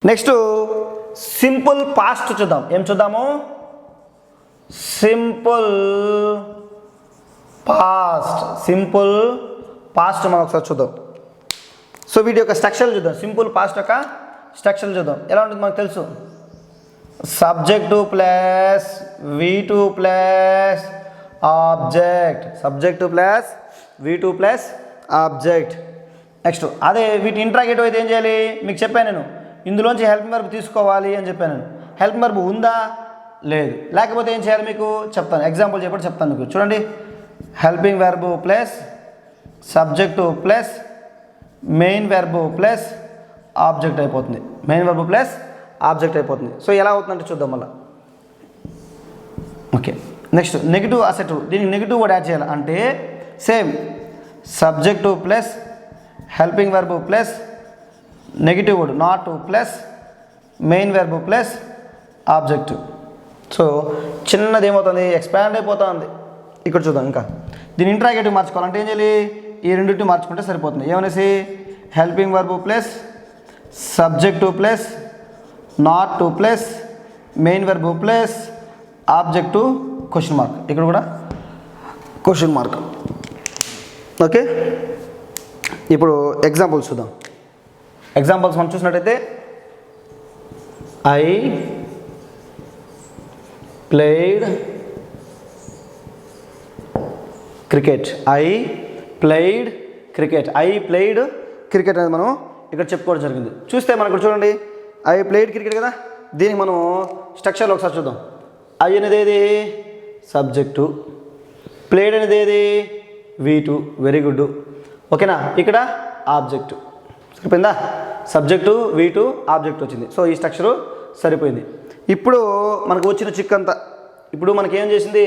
Next simple past చూద్దాం. ఏం చూద్దాము? సింపుల్ పాస్ట్ మనం ఒకసారి చూద్దాం. సో వీటి యొక్క స్ట్రక్చర్ చూద్దాం. సింపుల్ పాస్ట్ యొక్క స్ట్రక్చర్ చూద్దాం. ఎలా ఉంటుంది మనకు తెలుసు. Subject plus V2 plus object. Next అదే వీటి ఇంట్రాగేటివ్ అయితే ఏం చేయాలి మీకు చెప్పాను నేను. ఇందులోంచి హెల్పింగ్ వర్బ్ తీసుకోవాలి అని చెప్పాను నేను. హెల్పింగ్ వర్బ్ ఉందా లేదు, లేకపోతే ఏం చేయాలి మీకు చెప్తాను. ఎగ్జాంపుల్ చెప్పండి చెప్తాను మీకు. చూడండి, helping verb plus subject plus main verb plus object అయిపోతుంది. సో ఎలా అవుతుందంటే చూద్దాం మళ్ళీ. Okay, next negative assertive. దీనికి నెగిటివ్ వర్డ్ యాడ్ చేయాలి అంటే same subject plus helping verb plus negative word not plus main verb plus object. So చిన్నది ఏమవుతుంది, ఎక్స్పాండ్ అయిపోతుంది. ఇక్కడ చూద్దాం. ఇంకా దీని ఇంట్రాగేటివ్ మార్చుకోవాలంటే ఏం చేయాలి, ఈ రెండింటిని మార్చుకుంటే సరిపోతుంది. ఏమనేసి helping verb plus subject plus not plus main verb plus object question mark. ఇక్కడ కూడా క్వశ్చన్ మార్క్. ఓకే, ఇప్పుడు ఎగ్జాంపుల్స్ చూద్దాం. ఎగ్జాంపుల్స్ మనం చూసినట్టయితే ఐ ప్లేడ్ క్రికెట్ అనేది మనం ఇక్కడ చెప్పుకోవడం జరిగింది. చూస్తే మనం ఇక్కడ చూడండి, ఐ ప్లేడ్ క్రికెట్ కదా. దీనికి మనం స్ట్రక్చర్లో ఒకసారి చూద్దాం. ఐ అనేది ఏది సబ్జెక్టు, ప్లేడ్ అనేది ఏది V2. Very good. ఓకేనా, ఇక్కడ ఆబ్జెక్టు సరిపోయిందా. సబ్జెక్టు V2 ఆబ్జెక్ట్ వచ్చింది. సో ఈ స్ట్రక్చరు సరిపోయింది. ఇప్పుడు మనకు వచ్చిన చిక్ అంతా, ఇప్పుడు మనకి ఏం చేసింది,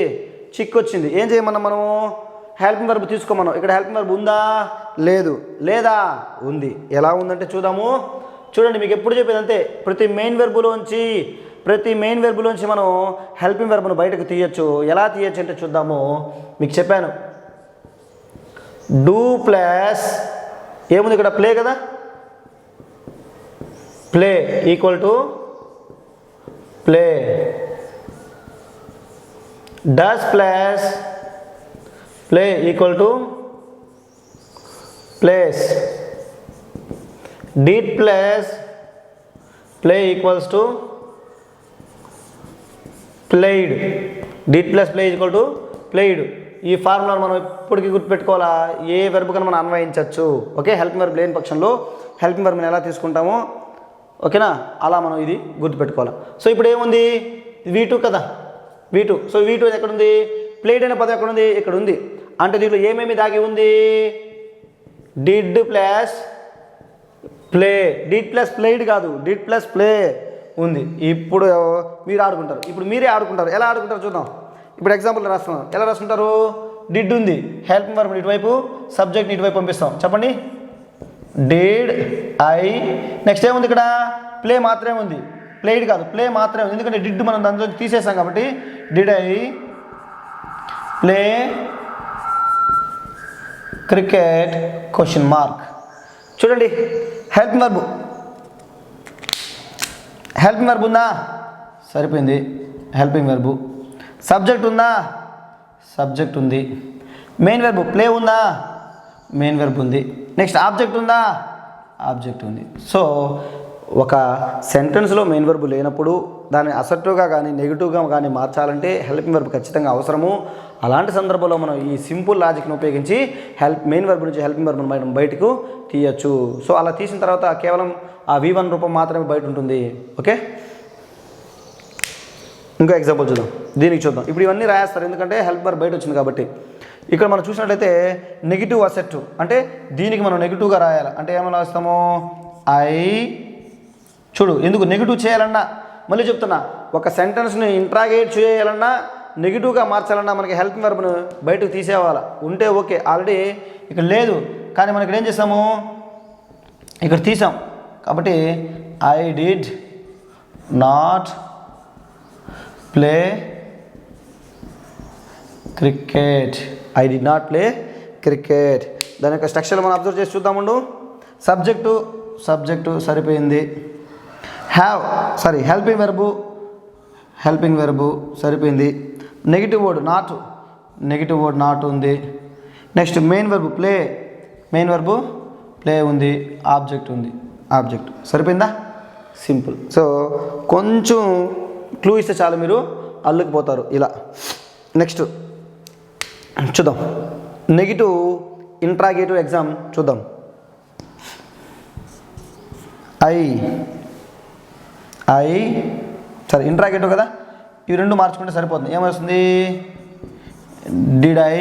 చిక్ వచ్చింది. ఏం చేయమన్నా మనము హెల్పింగ్ వర్బ్ తీసుకోమన్నాం. ఇక్కడ హెల్పింగ్ వర్బ్ ఉందా లేదు, లేదా ఉంది. ఎలా ఉందంటే చూద్దాము. చూడండి, మీకు ఎప్పుడు చెప్పేది అంతే. ప్రతి మెయిన్ వెర్బులోంచి మనం హెల్పింగ్ వర్బ్ను బయటకు తీయచ్చు. ఎలా తీయచ్చు అంటే చూద్దాము. మీకు చెప్పాను, డూ ప్లస్ ఏముంది ఇక్కడ, ప్లే కదా. Play equal to play. Does plus play equal to place. Did plus play equals to played. ఈ ఫార్ములాను మనం ఎప్పటికీ గుర్తుపెట్టుకోవాలా. ఏ వెర్బ్ కన్నా మనం అన్వయించవచ్చు. ఓకే, హెల్పింగ్ వర్బ్ లేని పక్షంలో హెల్పింగ్ వర్బ్ని ఎలా తీసుకుంటామో, ఓకేనా, అలా మనం ఇది గుర్తుపెట్టుకోవాలి. సో ఇప్పుడు ఏముంది, V2 కదా, V2. సో V2 ఎక్కడుంది, ప్లేడ్ అనే పదం ఎక్కడుంది, ఇక్కడ ఉంది. అంటే దీంట్లో ఏమేమి దాగి ఉంది, did plus play. Did plus played కాదు, డిడ్ ప్లస్ ప్లే ఉంది. ఇప్పుడు మీరు ఆడుకుంటారు. ఇప్పుడు మీరే ఆడుకుంటారు. ఎలా ఆడుకుంటారు చూద్దాం. ఇప్పుడు ఎగ్జాంపుల్ రాస్తున్నాం. ఎలా రాసుకుంటారు, డిడ్ ఉంది, హెల్పింగ్ వర్బ్ ఇటువైపు, సబ్జెక్ట్ ఇటువైపు పంపిస్తాం. చెప్పండి, డిడ్ ఐ. నెక్స్ట్ ఏముంది ఇక్కడ, ప్లే మాత్రమే ఉంది, ప్లేడ్ కాదు, ప్లే మాత్రమే ఉంది. ఎందుకంటే డిడ్ మనం దాంట్లో తీసేసాం కాబట్టి. Did I play cricket question mark. చూడండి, హెల్పింగ్ వర్బ్ ఉందా, సరిపోయింది. Helping verb. సబ్జెక్ట్ ఉందా, సబ్జెక్ట్ ఉంది. మెయిన్ వెర్బ్ ప్లే ఉందా, మెయిన్ వెర్బ్ ఉంది. నెక్స్ట్ ఆబ్జెక్ట్ ఉందా, ఆబ్జెక్ట్ ఉంది. సో ఒక సెంటెన్స్లో మెయిన్ వెర్బ్ లేనప్పుడు దాన్ని అసర్టివ్గా కానీ నెగిటివ్గా కానీ మార్చాలంటే హెల్పింగ్ వర్బ్ ఖచ్చితంగా అవసరము. అలాంటి సందర్భంలో మనం ఈ సింపుల్ లాజిక్ని ఉపయోగించి మెయిన్ వెర్బ్ నుంచి హెల్పింగ్ వర్బ్ను మనం బయటకు తీయచ్చు. సో అలా తీసిన తర్వాత కేవలం ఆ V1 రూపం మాత్రమే బయట ఉంటుంది. ఓకే, ఇంకో ఎగ్జాంపుల్ చూద్దాం. దీనికి చూద్దాం. ఇప్పుడు ఇవన్నీ రాయేస్తారు ఎందుకంటే హెల్పింగ్ వర్బ్ బయట వచ్చింది కాబట్టి. ఇక్కడ మనం చూసినట్లయితే నెగిటివ్ అసెట్ అంటే దీనికి మనం నెగిటివ్గా రాయాలి. అంటే ఏమైనా రాస్తాము, ఐ. చూడు, ఎందుకు నెగిటివ్ చేయాలన్నా, మళ్ళీ చెప్తున్నా, ఒక సెంటెన్స్ని ఇంట్రాగేట్ చేయాలన్నా నెగిటివ్గా మార్చాలన్నా మనకి హెల్పింగ్ వర్బ్ను బయటకు తీసేవాళ్ళ ఉంటే ఓకే. ఆల్రెడీ ఇక్కడ లేదు కానీ మనం ఇక్కడ ఏం చేసాము, ఇక్కడ తీసాం కాబట్టి I did not play cricket. I did not play cricket. దాని యొక్క స్ట్రక్చర్ మనం అబ్జర్వ్ చేసి చూద్దామండు. సబ్జెక్టు సరిపోయింది. హెల్పింగ్ వెర్బు సరిపోయింది. నెగిటివ్ వర్డ్ నాట్ ఉంది. నెక్స్ట్ మెయిన్ వెర్బు ప్లే ఉంది. ఆబ్జెక్ట్ సరిపోయిందా? సింపుల్. సో కొంచెం క్లూ ఇస్తే చాలు మీరు అల్లుకుపోతారు ఇలా. నెక్స్ట్ చూద్దాం, నెగిటివ్ ఇంట్రాగేటివ్ ఎగ్జామ్ చూద్దాం. సరే ఇంట్రాగేటివ్ కదా, ఇవి రెండు మార్చుకుంటే సరిపోతుంది. ఏమొస్తుంది? Did I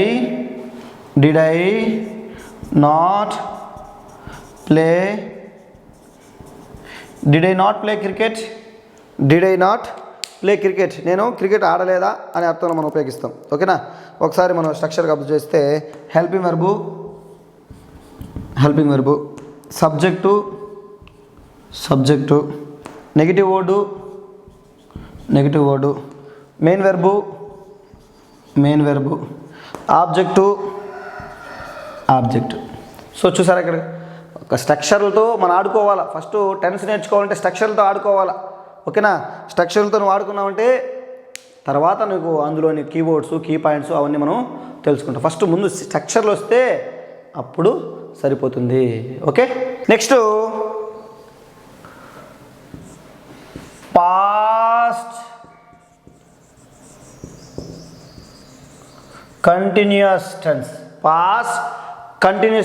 not play cricket? నేను క్రికెట్ ఆడలేదా అనే అర్థంలో మనం ఉపయోగిస్తాం. ఓకేనా? ఒకసారి మనం స్ట్రక్చర్గా అబ్జర్వ్ చేస్తే helping verb subject negative word main verb object. So చూసారా, ఇక్కడ ఒక స్ట్రక్చర్లతో మనం ఆడుకోవాలా. ఫస్ట్ టెన్స్ నేర్చుకోవాలంటే స్ట్రక్చర్లతో ఆడుకోవాలా. ఓకేనా? స్ట్రక్చర్లతో నువ్వు ఆడుకున్నావంటే తర్వాత నీకు అందులోని కీవర్డ్స్, కీ పాయింట్స్ అవన్నీ మనం తెలుసుకుంటాం. ఫస్ట్ ముందు స్ట్రక్చర్లు వస్తే అప్పుడు సరిపోతుంది. ఓకే, నెక్స్ట్ పాస్ట్ కంటిన్యూస్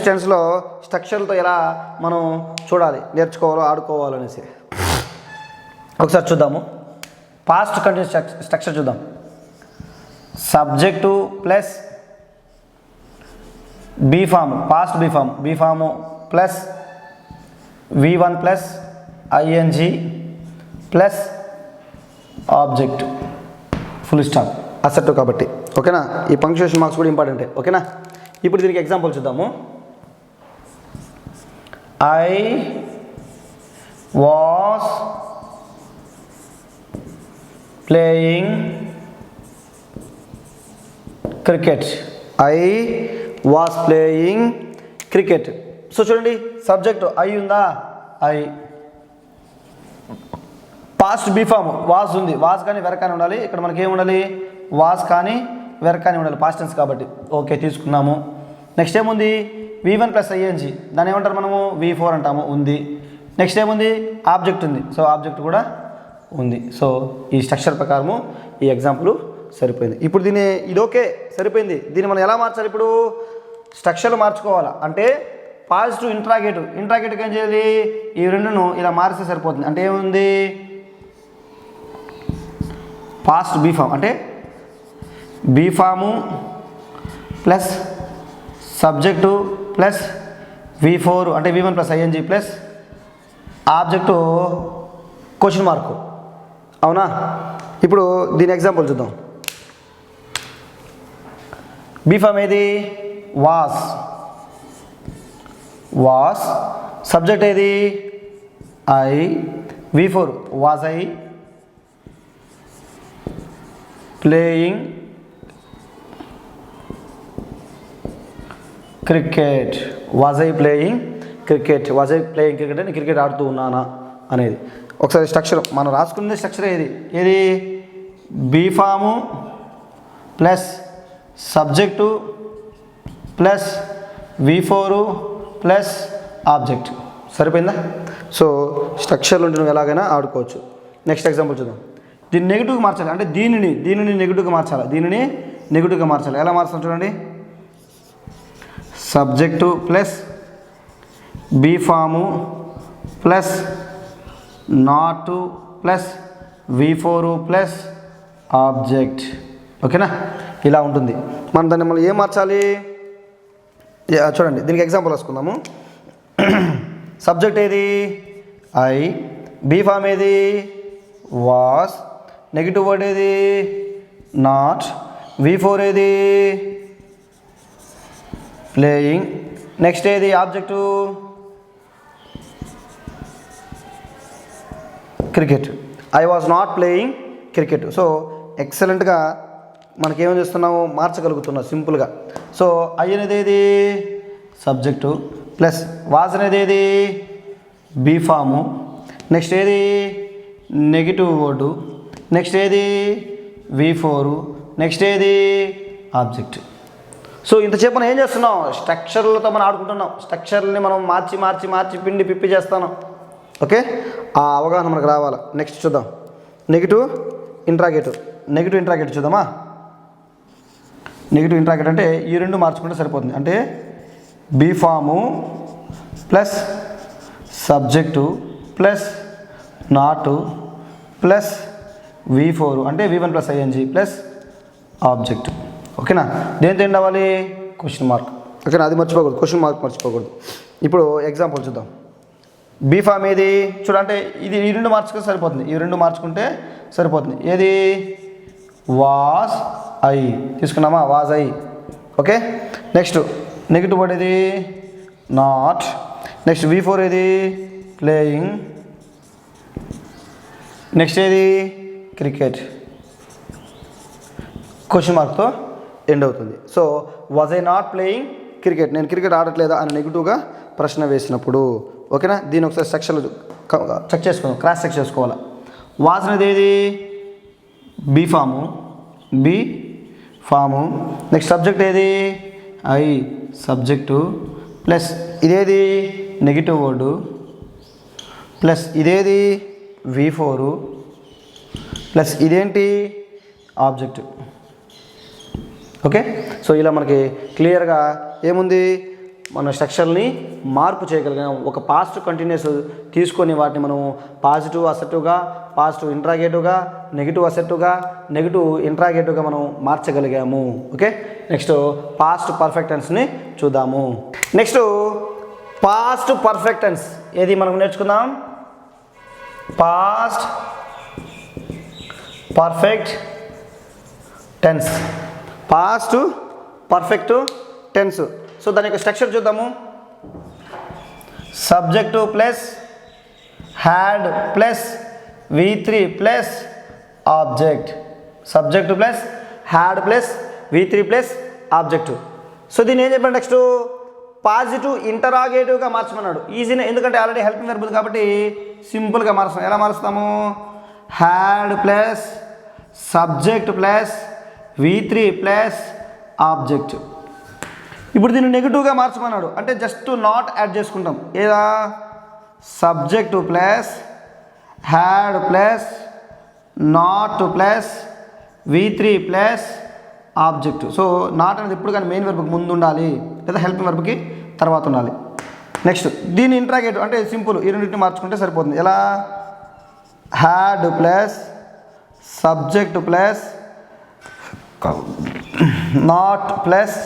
టెన్స్లో స్ట్రక్చర్లతో ఎలా మనం చూడాలి, నేర్చుకోవాలో, ఆడుకోవాలో అనేసి ఒకసారి చూద్దాము. పాస్ట్ కంటిన్యూస్ స్ట్రక్చర్ చూద్దాం. Subject plus past be form plus V1 plus ING plus object full stop అసెట్ కాబట్టి. ఓకేనా? ఈ పంక్చుయేషన్ మార్క్స్ కూడా ఇంపార్టెంటే. ఓకేనా? ఇప్పుడు దీనికి ఎగ్జాంపుల్ చూద్దాము. I was playing cricket. So చూడండి, సబ్జెక్ట్ ఐ ఉందా? ఐ. పాస్ట్ బీఫామ్ వాస్ ఉంది. వాస్ కానీ వెర్ కానీ ఉండాలి. ఇక్కడ మనకి ఏమి ఉండాలి? వాస్ కానీ వెర్ కానీ ఉండాలి, పాస్ట్ టెన్స్ కాబట్టి. ఓకే, తీసుకున్నాము. నెక్స్ట్ ఏముంది? V1 ప్లస్ ING, దాన్ని ఏమంటారు మనము? V4 అంటాము, ఉంది. నెక్స్ట్ ఏముంది? ఆబ్జెక్ట్ ఉంది. సో ఆబ్జెక్ట్ కూడా ఉంది. సో ఈ స్ట్రక్చర్ ప్రకారము ఈ ఎగ్జాంపుల్ సరిపోయింది. ఇప్పుడు ఇది ఓకే, సరిపోయింది. దీన్ని మనం ఎలా మార్చాలి? ఇప్పుడు స్ట్రక్చర్లు మార్చుకోవాలా అంటే పాజిటివ్ ఇంట్రాగేటివ్ ఏం చేయాలి? ఈ రెండును ఇలా మారిస్తే సరిపోతుంది. అంటే ఏముంది? పాస్ట్ బీఫామ్ అంటే బీఫాము ప్లస్ సబ్జెక్టు ప్లస్ V4 అంటే V1 plus ING plus object question mark. అవునా? ఇప్పుడు దీని ఎగ్జాంపుల్ చూద్దాం. బీఫామ్ ఏది? వాస్. సబ్జెక్ట్ ఏది? I. V4 was I playing cricket. అని క్రికెట్ ఆడుతూ ఉన్నానా అనేది. ఒకసారి స్ట్రక్చర్ మనం రాసుకునే స్ట్రక్చర్ ఏది? Be form plus subject plus V4 plus object. సరిపోయిందా? సో స్ట్రక్చర్లు ఉంటే నువ్వు ఎలాగైనా ఆడుకోవచ్చు. నెక్స్ట్ ఎగ్జాంపుల్ చూద్దాం. దీన్ని నెగిటివ్గా మార్చాలి అంటే దీనిని నెగిటివ్గా మార్చాలి. ఎలా మార్చాలి చూడండి. Subject plus బీఫాము plus not plus V4 plus object. ఓకేనా? ఇలా ఉంటుంది. మనం దాన్ని మళ్ళీ ఏం మార్చాలి చూడండి. దీనికి ఎగ్జాంపుల్ రాసుకుందాము. సబ్జెక్ట్ ఏది? ఐ. బీఫామ్ ఏది? వాస్. నెగిటివ్ వర్డ్ ఏది? నాట్. V4 ఏది? ప్లేయింగ్. నెక్స్ట్ ఏది? Object cricket. I was not playing cricket. So ఎక్సలెంట్గా మనకేమేం చేస్తున్నాము? మార్చగలుగుతున్నాం సింపుల్గా. సో ఐ అనేది ఏది? సబ్జెక్టు ప్లస్ వాజ్ అనేది ఏది? బీఫాము. నెక్స్ట్ ఏది? నెగిటివ్ వర్డ్, నెక్స్ట్ ఏది V4, నెక్స్ట్ ఏది ఆబ్జెక్ట్. సో ఇంతసేపు మనం ఏం చేస్తున్నాం, స్ట్రక్చర్లతో మనం ఆడుకుంటున్నాం. స్ట్రక్చర్ని మనం మార్చి మార్చి మార్చి పిండి పిప్పి చేస్తాను. ఓకే, ఆ అవగాహన మనకు రావాలి. నెక్స్ట్ చూద్దాం, నెగిటివ్ ఇంట్రాగేటివ్ చూద్దామా. నెగిటివ్ ఇంట్రాగేటివ్ అంటే ఈ రెండు మార్చుకుంటే సరిపోతుంది. అంటే be form plus subject plus not plus V4 అంటే V1 plus ING plus object. ఓకేనా, దేంతో ఎండ్ అవ్వాలి, క్వశ్చన్ మార్క్. ఓకేనా, అది మర్చిపోకూడదు, క్వశ్చన్ మార్క్ మర్చిపోకూడదు. ఇప్పుడు ఎగ్జాంపుల్ చూద్దాం. బీ ఫామ్ ఏది చూడంటే ఇది ఈ రెండు మార్చుకుంటే సరిపోతుంది. ఈ రెండు మార్చుకుంటే సరిపోతుంది. ఏది వాజ్ ఐ తీసుకున్నామా, was I. Okay, next negative word ఏది నాట్. నెక్స్ట్ V4 ఏది ప్లేయింగ్. నెక్స్ట్ ఏది క్రికెట్. క్వశ్చన్ మార్క్తో ఎండ్ అవుతుంది. So was I not playing cricket, నేను క్రికెట్ ఆడట్లేదా అని నెగిటివ్గా ప్రశ్న వేసినప్పుడు. ఓకేనా, దీని ఒకసారి సెక్షన్లు చెక్ చేసుకుందాం, క్రాస్ చెక్ చేసుకోవాలి. వాజ్ అనేది ఏది బీ ఫాము. నెక్స్ట్ సబ్జెక్ట్ ఏది ఐ సబ్జెక్టు ప్లస్ ఇదేది నెగిటివ్ వర్డు ప్లస్ ఇదేది V4 ప్లస్ ఇదేంటి ఆబ్జెక్ట్. ఓకే, సో ఇలా మనకి క్లియర్గా ఏముంది, మన స్ట్రక్చర్ని మార్పు చేయగలిగాం. ఒక పాస్ట్ కంటిన్యూస్ తీసుకొని వాటిని మనం పాజిటివ్ అసెప్టివ్గా, పాజిటివ్ ఇంట్రాగేటివ్గా, నెగిటివ్ అసెప్టివ్గా, నెగిటివ్ ఇంట్రాగేటివ్గా మనం మార్చగలిగాము. ఓకే, నెక్స్ట్ పాస్ట్ పర్ఫెక్ట్ టెన్స్ని చూద్దాము. నెక్స్ట్ పాస్ట్ పర్ఫెక్ట్ టెన్స్ ఏది మనం నేర్చుకుందాం, past perfect tense. Past perfect tense. So దాని యొక్క స్ట్రక్చర్ చూద్దాము. Subject plus had plus V3 plus object. Subject plus had plus V3 plus object. సో దీన్ని ఏం చెప్పాడు, నెక్స్ట్ పాజిటివ్ ఇంటరాగేటివ్గా మార్చమన్నాడు. ఈజీనే, ఎందుకంటే ఆల్రెడీ హెల్పింగ్ వర్బ్ ఉంది కాబట్టి సింపుల్గా మారుస్తాం. ఎలా మారుస్తాము, had plus subject plus V3 plus object. ఇప్పుడు దీన్ని నెగిటివ్గా మార్చమన్నాడు, అంటే జస్ట్ నాట్ యాడ్ చేసుకుంటాం. ఏదా subject plus had plus not plus V3 plus object. So not అనేది ఎప్పుడు కానీ మెయిన్ వర్బ్కి ముందు ఉండాలి, లేదా హెల్పింగ్ వర్బ్కి తర్వాత ఉండాలి. నెక్స్ట్ దీన్ని ఇంట్రాగేటివ్ అంటే సింపుల్, ఈ రెండింటిని మార్చుకుంటే సరిపోతుంది. ఎలా had plus subject plus not plus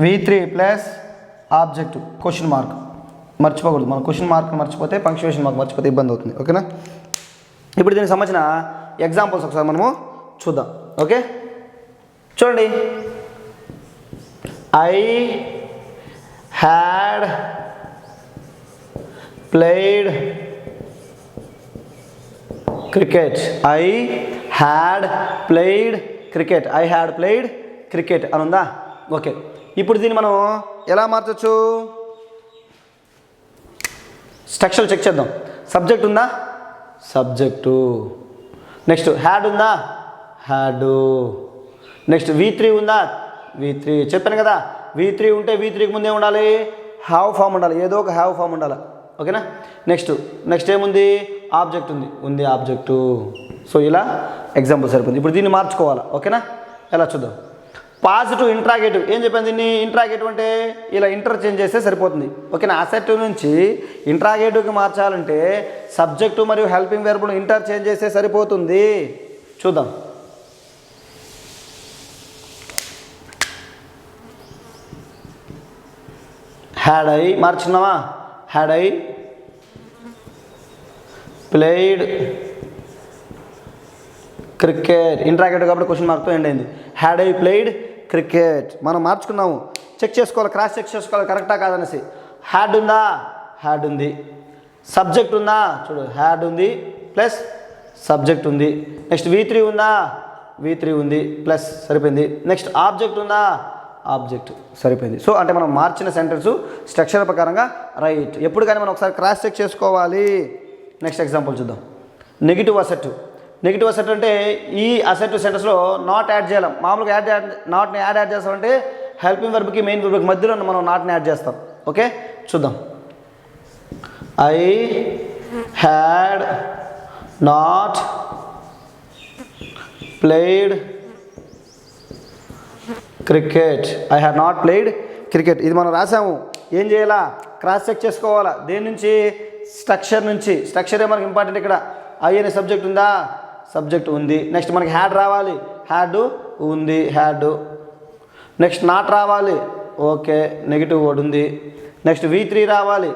V3 plus object. Question mark మర్చిపోకూడదు. మనం క్వశ్చన్ మార్క్ మర్చిపోతే పంక్చువేషన్ మార్క్ మర్చిపోతే ఇబ్బంది అవుతుంది. ఓకేనా, ఇప్పుడు దీనికి సంబంధించిన ఎగ్జాంపుల్స్ ఒకసారి మనము చూద్దాం. ఓకే, చూడండి. I had played cricket. I had played cricket. I had played cricket అని ఉందా. ఓకే, ఇప్పుడు దీన్ని మనం ఎలా మార్చచ్చు, స్ట్రక్చర్ చెక్ చేద్దాం. సబ్జెక్ట్ ఉందా, సబ్జెక్టు. నెక్స్ట్ హ్యాడ్ ఉందా, హ్యాడు. నెక్స్ట్ V3 ఉందా, V3. చెప్పాను కదా, V3 ఉంటే V3కి ముందే ఉండాలి, హ్యావ్ ఫామ్ ఉండాలి, ఏదో ఒక హ్యావ్ ఫామ్ ఉండాలి. ఓకేనా, నెక్స్ట్ ఏముంది, ఆబ్జెక్ట్ ఉంది ఆబ్జెక్టు. సో ఇలా ఎగ్జాంపుల్ సరిపోతుంది. ఇప్పుడు దీన్ని మార్చుకోవాలా. ఓకేనా, ఎలా చూద్దాం. పాజిటివ్ ఇంట్రాగేటివ్ ఏం చెప్పాను, దీన్ని ఇంట్రాగేటివ్ అంటే ఇలా ఇంటర్చేంజ్ చేస్తే సరిపోతుంది. ఓకేనా, అసెప్టివ్ నుంచి ఇంట్రాగేటివ్కి మార్చాలంటే సబ్జెక్టు మరియు హెల్పింగ్ వెర్బ్ను ఇంటర్చేంజ్ చేస్తే సరిపోతుంది. చూద్దాం. హ్యాడ్ ఐ మార్చున్నావా, had I played cricket. Interrogative కాబట్టి క్వశ్చన్ మార్క్తో ఎండ్ అయింది. హ్యాడ్ ఐ ప్లేడ్ క్రికెట్ మనం మార్చుకున్నాము. చెక్ చేసుకోవాలి, క్రాస్ చెక్ చేసుకోవాలి కరెక్టా కాదనేసి. హ్యాడ్ ఉందా, హ్యాడ్ ఉంది. సబ్జెక్ట్ ఉందా, చూడు హ్యాడ్ ఉంది ప్లస్ సబ్జెక్ట్ ఉంది. నెక్స్ట్ V3 ఉందా, V3 ఉంది ప్లస్ సరిపోయింది. నెక్స్ట్ ఆబ్జెక్ట్ ఉందా, ఆబ్జెక్ట్ సరిపోయింది. సో అంటే మనం మార్చిన సెంటెన్స్ స్ట్రక్చర్ ప్రకారంగా రైట్. ఎప్పుడు కానీ మనం ఒకసారి క్రాస్ చెక్ చేసుకోవాలి. నెక్స్ట్ ఎగ్జాంపుల్ చూద్దాం. Negative asset. నెగిటివ్ అసెట్ అంటే ఈ అసెట్ సెంటెన్స్లో నాట్ యాడ్ చేయాలి. మామూలుగా నాట్ని యాడ్ చేస్తామంటే హెల్పింగ్ వర్బ్కి మెయిన్ వర్బ్కి మధ్యలో మనం నాట్ని యాడ్ చేస్తాం. ఓకే, చూద్దాం. I had not played cricket. I had not played cricket. ఇది మనం రాసాము. ఏం చేయాలా? క్రాస్ చెక్ చేసుకోవాలా. దేని నుంచి? స్ట్రక్చర్ నుంచి. స్ట్రక్చరే మనకి ఇంపార్టెంట్. ఇక్కడ ఐ అనే సబ్జెక్ట్ ఉందా? సబ్జెక్ట్ ఉంది. నెక్స్ట్ మనకి హ్యాడ్ రావాలి. హ్యాడ్ ఉంది, హ్యాడ్. నెక్స్ట్ నాట్ రావాలి. ఓకే, నెగిటివ్ వర్డ్ ఉంది. నెక్స్ట్ V3 రావాలి.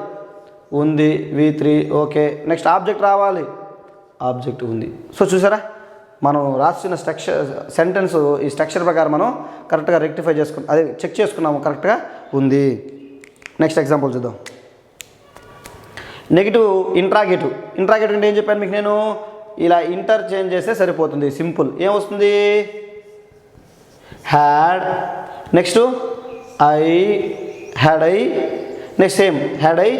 ఉంది, V3. ఓకే, నెక్స్ట్ ఆబ్జెక్ట్ రావాలి. ఆబ్జెక్ట్ ఉంది. సో చూసారా, మనం రాసిన సెంటెన్స్ ఈ స్ట్రక్చర్ ప్రకారం మనం కరెక్ట్గా రెక్టిఫై చేసుకున్నాం, అదే చెక్ చేసుకున్నాము, కరెక్ట్గా ఉంది. నెక్స్ట్ ఎగ్జాంపుల్ చూద్దాం. Negative interrogative. ఇంట్రాగేటివ్ అంటే ఏం చెప్పాను మీకు నేను? ఇలా ఇంటర్చేంజ్ చేస్తే సరిపోతుంది. సింపుల్. ఏమొస్తుంది? Had, next had I, next same had I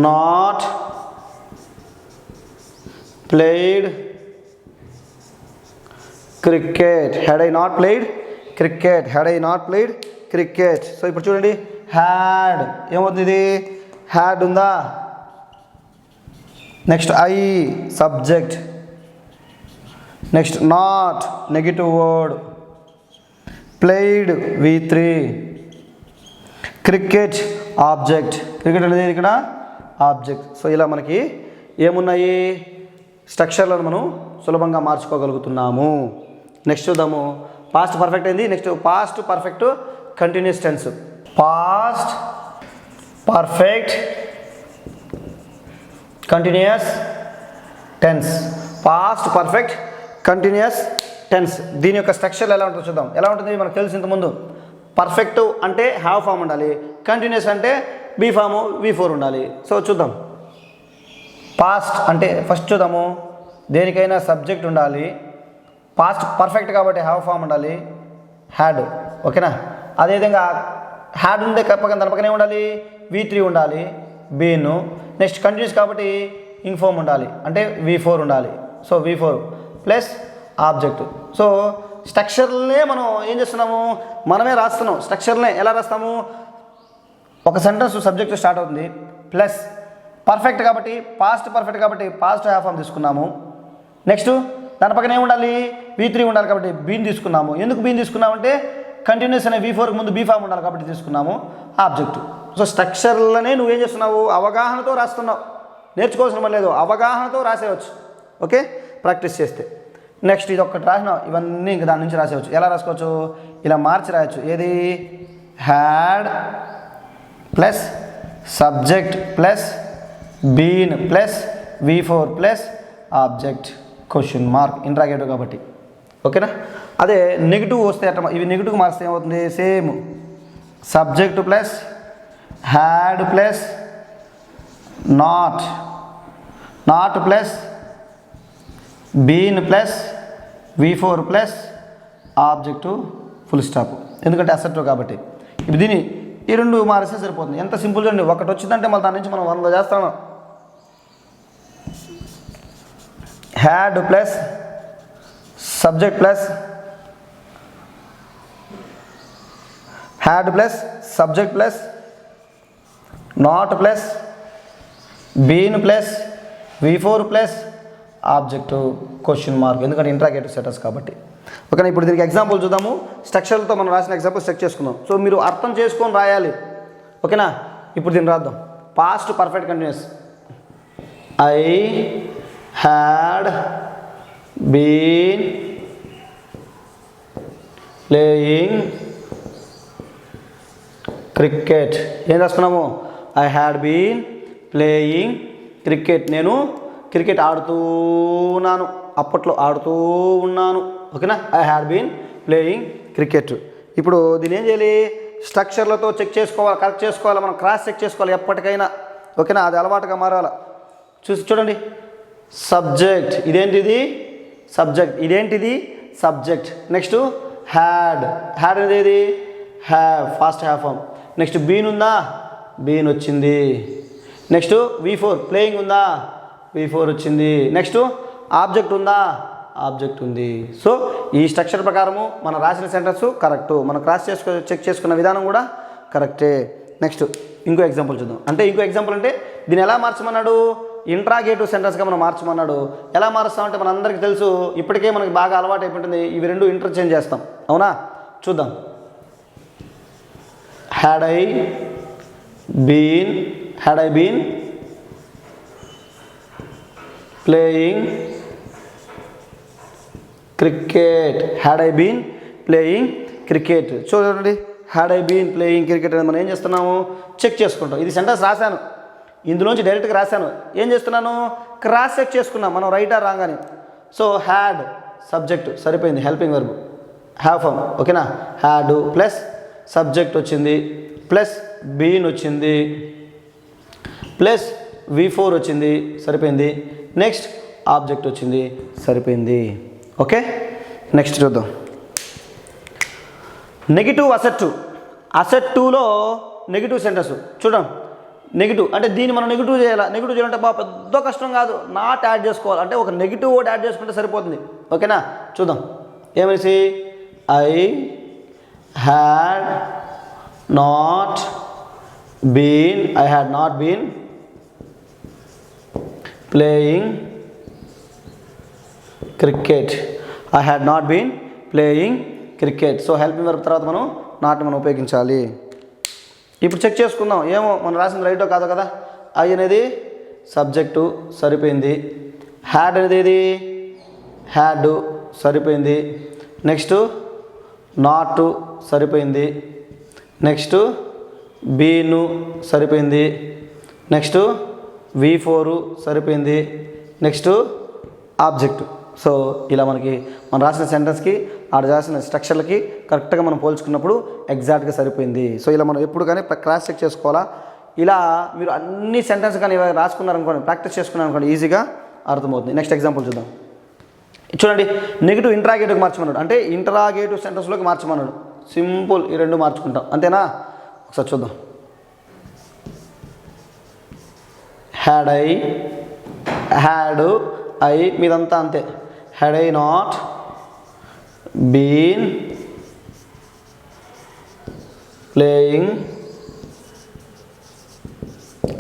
not played cricket. Had I not played cricket. Had I not played cricket. So ఇప్పుడు చూడండి, హ్యాడ్ ఏమవుతుంది? ఇది హ్యాడ్ ఉందా? Next I subject, next not negative word, played V3, cricket object. Cricket అనేది ఇక్కడ object. So ఇలా మనకి ఏమున్నాయి? స్ట్రక్చర్లను మనం సులభంగా మార్చుకోగలుగుతున్నాము. నెక్స్ట్ చూద్దాము. పాస్ట్ పర్ఫెక్ట్ అయింది. Next past perfect continuous tense. Past perfect continuous tense. Past perfect continuous tense. దీని యొక్క స్ట్రక్చర్ ఎలా ఉంటుందో చూద్దాం. ఎలా ఉంటుంది మనకు తెలుసు ఇంతకుముందు. పర్ఫెక్ట్ అంటే హ్యావ్ ఫామ్ ఉండాలి. కంటిన్యూస్ అంటే బీ ఫాము V4 ఉండాలి. సో చూద్దాం. పాస్ట్ అంటే ఫస్ట్ చూద్దాము. దేనికైనా సబ్జెక్ట్ ఉండాలి. పాస్ట్ పర్ఫెక్ట్ కాబట్టి హ్యావ్ ఫామ్ ఉండాలి. హ్యాడ్. ఓకేనా? అదేవిధంగా హ్యాడ్ ఉండే దాని పక్కనే ఉండాలి V3 ఉండాలి, బీను. నెక్స్ట్ కంటిన్యూస్ కాబట్టి ఇంగ్ ఫామ్ ఉండాలి, అంటే V4 ఉండాలి. So V4 plus object. So స్ట్రక్చర్లనే మనం ఏం చేస్తున్నాము? మనమే రాస్తున్నాం. స్ట్రక్చర్లనే ఎలా రాస్తాము? ఒక సెంటెన్స్ సబ్జెక్ట్ స్టార్ట్ అవుతుంది, ప్లస్ పర్ఫెక్ట్ కాబట్టి పాస్ట్ పర్ఫెక్ట్ కాబట్టి పాస్ట్ హ్యావ్ ఫామ్ తీసుకున్నాము. నెక్స్ట్ దాని పక్కన ఏమి ఉండాలి? V3 ఉండాలి కాబట్టి బీని తీసుకున్నాము. ఎందుకు బీని తీసుకున్నామంటే కంటిన్యూస్ అనే V4కి ముందు బీ ఫామ్ ఉండాలి కాబట్టి తీసుకున్నాము ఆబ్జెక్ట్. సో స్ట్రక్చర్లనే నువ్వేం చేస్తున్నావు? అవగాహనతో రాస్తున్నావు. నేర్చుకోవాల్సిన పని లేదు, అవగాహనతో రాసేయవచ్చు. ఓకే, ప్రాక్టీస్ చేస్తే. నెక్స్ట్ ఇది ఒక్కటి రాసినావు, ఇవన్నీ ఇంక దాని నుంచి రాసేయచ్చు. ఎలా రాసుకోవచ్చు? ఇలా మార్చి రాయొచ్చు. ఏది? Had plus subject plus been plus V4 plus object question mark. Interrogative కాబట్టి. ఓకేనా? అదే నెగిటివ్ వస్తే అట్లా ఇవి నెగిటివ్ మార్క్స్ ఏమవుతుంది? Same subject plus had plus not plus been plus V4 plus object full stop. ఎందుకంటే అసెప్టివ్ కాబట్టి. ఇప్పుడు దీన్ని ఈ రెండు మారిస్తే సరిపోతుంది. ఎంత సింపుల్ చూడండి. ఒకటి వచ్చిందంటే మళ్ళీ దాని నుంచి మనం 100 చేస్తాను. Had plus subject plus had plus subject plus not plus been plus V4 plus object question mark. ఎందుకంటే ఇంట్రాగేటివ్ సెటర్స్ కాబట్టి. ఓకేనా? ఇప్పుడు దీనికి ఎగ్జాంపుల్ చూద్దాము. స్ట్రక్చర్లతో మనం రాసిన ఎగ్జాంపుల్స్ చెక్ చేసుకుందాం. సో మీరు అర్థం చేసుకొని రాయాలి. ఓకేనా? ఇప్పుడు దీన్ని రాద్దాం. Past perfect continuous. I had been playing cricket. ఏం రాసుకున్నాము? I had been playing cricket. నేను క్రికెట్ ఆడుతున్నాను, అప్పట్లో ఆడుతూ ఉన్నాను. ఓకేనా? I had been playing cricket. ఇప్పుడు దీన్ని ఏం చేయాలి? స్ట్రక్చర్లతో చెక్ చేసుకోవాలి, కరెక్ట్ చేసుకోవాలి, మనం క్రాస్ చెక్ చేసుకోవాలి ఎప్పటికైనా. ఓకేనా? అది అలవాటుగా మారాలి. చూడండి. సబ్జెక్ట్ ఇదేంటిది? సబ్జెక్ట్. ఇదేంటిది? సబ్జెక్ట్. నెక్స్ట్ హ్యాడ్ అనేది ఏది? Have, past have form. Next been ఉందా? బీన్ వచ్చింది. నెక్స్ట్ V4 ప్లేయింగ్ ఉందా? V4 వచ్చింది. నెక్స్ట్ ఆబ్జెక్ట్ ఉందా, ఆబ్జెక్ట్ ఉంది. సో ఈ స్ట్రక్చర్ ప్రకారము మనం రాసిన సెంటెన్స్ కరెక్టు, మనం చెక్ చేసుకున్న విధానం కూడా కరెక్టే. నెక్స్ట్ ఇంకో ఎగ్జాంపుల్ చూద్దాం. అంటే ఇంకో ఎగ్జాంపుల్ అంటే దీన్ని ఎలా మార్చమన్నాడు, ఇంట్రాగేటివ్ సెంటెన్స్గా మనం మార్చమన్నాడు. ఎలా మారుస్తామంటే మన అందరికీ తెలుసు, ఇప్పటికే మనకి బాగా అలవాటు అయిపోతుంది, ఇవి రెండు ఇంటర్చేంజ్ చేస్తాం, అవునా? చూద్దాం. Had I been playing cricket. Had I been playing cricket. చూడండి, had I been playing cricket అనేది మనం ఏం చేస్తున్నాము, చెక్ చేసుకుంటాం. ఇది సెంటెన్స్ రాశాను, ఇందులోంచి డైరెక్ట్గా రాశాను, ఏం చేస్తున్నాను, క్రాస్ చెక్ చేసుకున్నాం మనం రైటా రాంగ్ అని. సో హ్యాడ్ సబ్జెక్ట్ సరిపోయింది, హెల్పింగ్ వర్బ్ హ్యావ్ ఫామ్, ఓకేనా? హ్యాడ్ ప్లస్ సబ్జెక్ట్ వచ్చింది, ప్లస్ బీన్ వచ్చింది, ప్లస్ V4 వచ్చింది, సరిపోయింది. నెక్స్ట్ ఆబ్జెక్ట్ వచ్చింది, సరిపోయింది. ఓకే, నెక్స్ట్ చూద్దాం. నెగిటివ్ అసెట్ టూలో నెగిటివ్ సెంటెన్స్ చూద్దాం. నెగిటివ్ అంటే దీన్ని మనం నెగిటివ్ చేయాలి. నెగిటివ్ చేయాలంటే పెద్ద కష్టం కాదు, నాట్ యాడ్ చేసుకోవాలి. అంటే ఒక నెగిటివ్ వర్డ్ యాడ్ చేసుకుంటే సరిపోతుంది, ఓకేనా? చూద్దాం. ఏమనేసి, I had not been playing cricket. I had not been playing cricket. So helping verb తర్వాత మనం నాట్ని మనం ఉపయోగించాలి. ఇప్పుడు చెక్ చేసుకుందాం, ఏమో మనం రాసింది రైటో కాదో కదా. ఐ అనేది సబ్జెక్టు, సరిపోయింది. హ్యాడ్ అనేది హ్యాడ్, సరిపోయింది. నెక్స్ట్ నాట్, సరిపోయింది. నెక్స్ట్ బీను, సరిపోయింది. నెక్స్ట్ V4, సరిపోయింది. Next object. సో ఇలా మనం రాసిన సెంటెన్స్కి ఆడ రాసిన స్ట్రక్చర్లకి కరెక్ట్గా మనం పోల్చుకున్నప్పుడు ఎగ్జాక్ట్గా సరిపోయింది. సో ఇలా మనం ఎప్పుడు కానీ క్రాస్ చెక్ చేసుకోవాలా. ఇలా మీరు అన్ని సెంటెన్స్ కానీ రాసుకున్నారనుకోండి, ప్రాక్టీస్ చేసుకున్నారనుకోండి, ఈజీగా అర్థమవుతుంది. నెక్స్ట్ ఎగ్జాంపుల్ చూద్దాం. చూడండి, నెగిటివ్ ఇంట్రాగేటివ్కి మార్చమన్నాడు, అంటే ఇంట్రాగేటివ్ సెంటెన్స్లోకి మార్చమన్నాడు. సింపుల్, ఈ రెండు మార్చుకుంటాం, అంతేనా? ఒకసారి చూద్దాం. హ్యాడ్ ఐ మీదంతా అంతే. Had I not been playing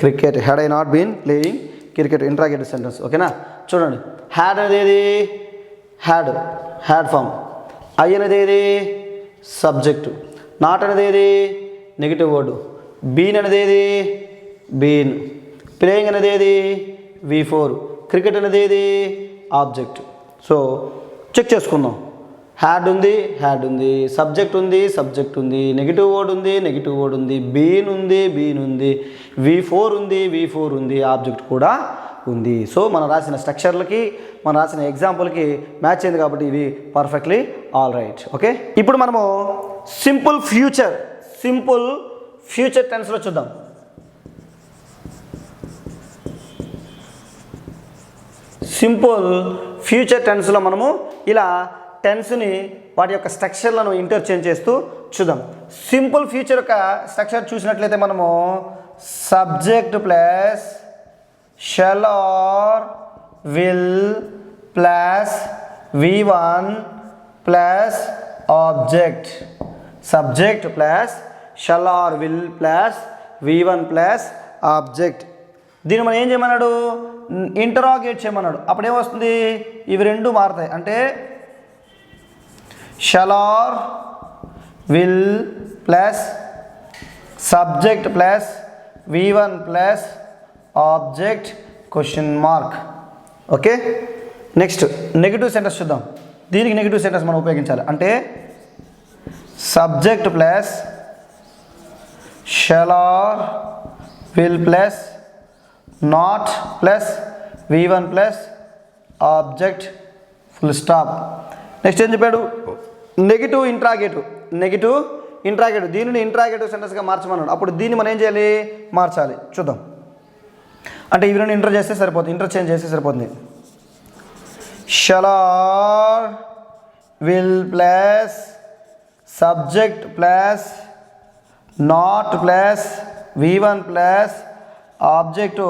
cricket. Had I not been playing cricket, interrogative sentence, ఓకేనా? చూడండి, హ్యాడ్ అనేది ఏది, హ్యాడ్ ఫామ్. ఐ అనేది ఏది, సబ్జెక్టు. నాట్ అనేది ఏది, నెగిటివ్ వర్డ్. బీన్ అనేది ఏది, బీన్. ప్లేయింగ్ అనేది ఏది, V4. క్రికెట్ అనేది ఏది, ఆబ్జెక్ట్. సో చెక్ చేసుకుందాం. హ్యాడ్ ఉంది, సబ్జెక్ట్ ఉంది, నెగిటివ్ వర్డ్ ఉంది, బీన్ ఉంది, V4 ఉంది, ఆబ్జెక్ట్ కూడా ఉంది. సో మనం రాసిన స్ట్రక్చర్లకి, మనం రాసిన ఎగ్జాంపుల్కి మ్యాచ్ అయింది కాబట్టి ఇవి పర్ఫెక్ట్లీ ఆల్ రైట్. ఓకే, ఇప్పుడు మనము సింపుల్ ఫ్యూచర్ టెన్స్లో చూద్దాం. సింపుల్ ఫ్యూచర్ టెన్స్లో మనము ఇలా టెన్స్ని వాటి యొక్క స్ట్రక్చర్లను ఇంటర్చేంజ్ చేస్తూ చూద్దాం. సింపుల్ ఫ్యూచర్ యొక్క స్ట్రక్చర్ చూసినట్లయితే మనము subject plus shall or will plus V1 plus object. Subject plus shall or will plus V1 plus object. దీన్ని మనం ఏం చేయమన్నాడు, ఇంటరాగేట్ చేయమన్నాడు. అప్పుడు ఏమొస్తుంది, ఇవి రెండు మారుతాయి. అంటే shall or will plus subject plus V1 plus object question mark. Okay, next negative sentence చూద్దాం. దీనికి నెగిటివ్ సెంటెన్స్ మనం ఉపయోగించాలి. అంటే subject plus shall or will plus not plus V1 plus object full stop. Next ఏం చెప్పాడు, negative interrogative. దీనిని interrogative సెంటెన్స్గా మార్చమన్నాడు. అప్పుడు దీన్ని మనం ఏం చేయాలి, మార్చాలి. చూద్దాం. అంటే ఇవి రెండు ఇంటర్చేంజ్ చేస్తే సరిపోతుంది. Shall or will plus subject plus not plus V1 plus object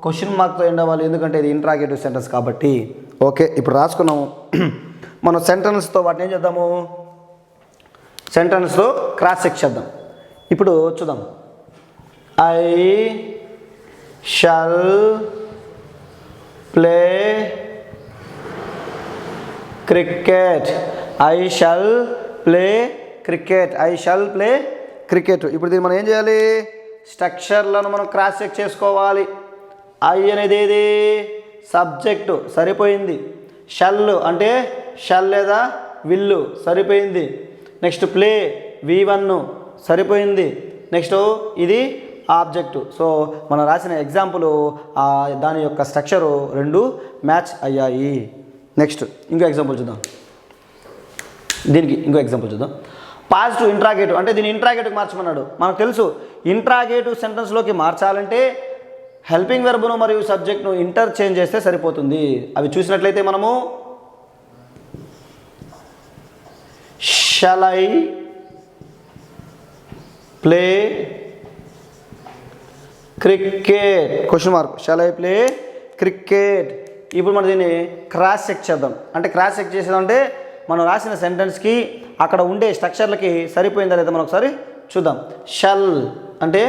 question మార్క్తో ఎండ్ అవ్వాలి, ఎందుకంటే ఇది ఇంట్రాగేటివ్ సెంటెన్స్ కాబట్టి. ఓకే, ఇప్పుడు రాసుకున్నాము. మనం సెంటెన్స్తో వాటిని ఏం చేద్దాము, సెంటెన్స్లో క్రాస్ చెక్ చేద్దాం. ఇప్పుడు చూద్దాం. I shall play cricket. I shall play cricket. I shall play cricket. ఇప్పుడు దీన్ని మనం ఏం చేయాలి, స్ట్రక్చర్లను మనం క్రాస్ చెక్ చేసుకోవాలి. ఐ అనేది ఏది, సబ్జెక్టు, సరిపోయింది. షల్ అంటే షల్ లేదా విల్లు, సరిపోయింది. నెక్స్ట్ ప్లే V1 సరిపోయింది. నెక్స్ట్ ఇది ఆబ్జెక్టు. సో మనం రాసిన ఎగ్జాంపుల్ దాని యొక్క స్ట్రక్చరు రెండు మ్యాచ్ అయ్యాయి. నెక్స్ట్ ఇంకో ఎగ్జాంపుల్ చూద్దాం. దీనికి ఇంకో ఎగ్జాంపుల్ చూద్దాం. పాజిటివ్ ఇంట్రాగేటివ్ అంటే దీన్ని ఇంట్రాగేటివ్ మార్చమన్నాడు. మనకు తెలుసు ఇంట్రాగేటివ్ సెంటెన్స్లోకి మార్చాలంటే హెల్పింగ్ వెర్బ్ను మరియు సబ్జెక్ట్ను ఇంటర్చేంజ్ చేస్తే సరిపోతుంది. అవి చూసినట్లయితే మనము shall I play cricket question mark, shall I play cricket. ఇప్పుడు మనం దీన్ని క్రాస్ చెక్ చేద్దాం. అంటే క్రాస్ చెక్ చేసేదంటే మనం రాసిన సెంటెన్స్కి అక్కడ ఉండే స్ట్రక్చర్లకి సరిపోయిందా లేదా మనం ఒకసారి చూద్దాం. షల్ అంటే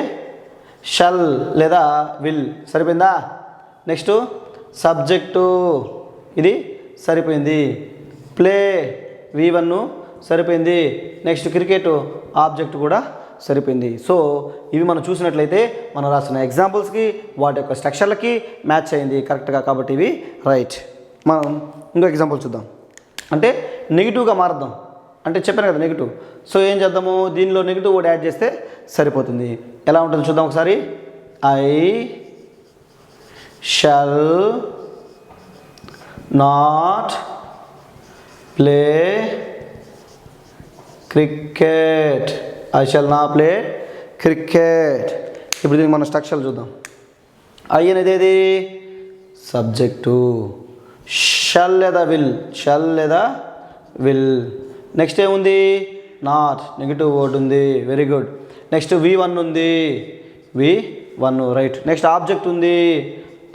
షల్ లేదా విల్ సరిపోయిందా. నెక్స్ట్ సబ్జెక్టు ఇది సరిపోయింది. ప్లే V1 సరిపోయింది. నెక్స్ట్ క్రికెట్ ఆబ్జెక్ట్ కూడా సరిపోయింది. సో ఇవి మనం చూసినట్లయితే మనం రాసిన ఎగ్జాంపుల్స్కి వాటి యొక్క స్ట్రక్చర్లకి మ్యాచ్ అయింది కరెక్ట్గా, కాబట్టి ఇవి రైట్. మనం ఇంకో ఎగ్జాంపుల్ చూద్దాం. అంటే నెగిటివ్గా మారుద్దాం. అంటే చెప్పాను కదా నెగిటివ్. సో ఏం చేద్దాము, దీనిలో నెగిటివ్ వర్డ్ యాడ్ చేస్తే సరిపోతుంది. ఎలా ఉంటుందో చూద్దాం ఒకసారి. I shall not play cricket. I shall not play cricket. ఇప్పుడు దీనికి మనం స్ట్రక్చర్ చూద్దాం. ఐ అనేది ఏది, సబ్జెక్టు. షల్ లేదా విల్, షల్ లేదా విల్. నెక్స్ట్ ఏముంది, నాట్, నెగిటివ్ వర్డ్ ఉంది, వెరీ గుడ్. నెక్స్ట్ V1 ఉంది, V1 రైట్. నెక్స్ట్ ఆబ్జెక్ట్ ఉంది,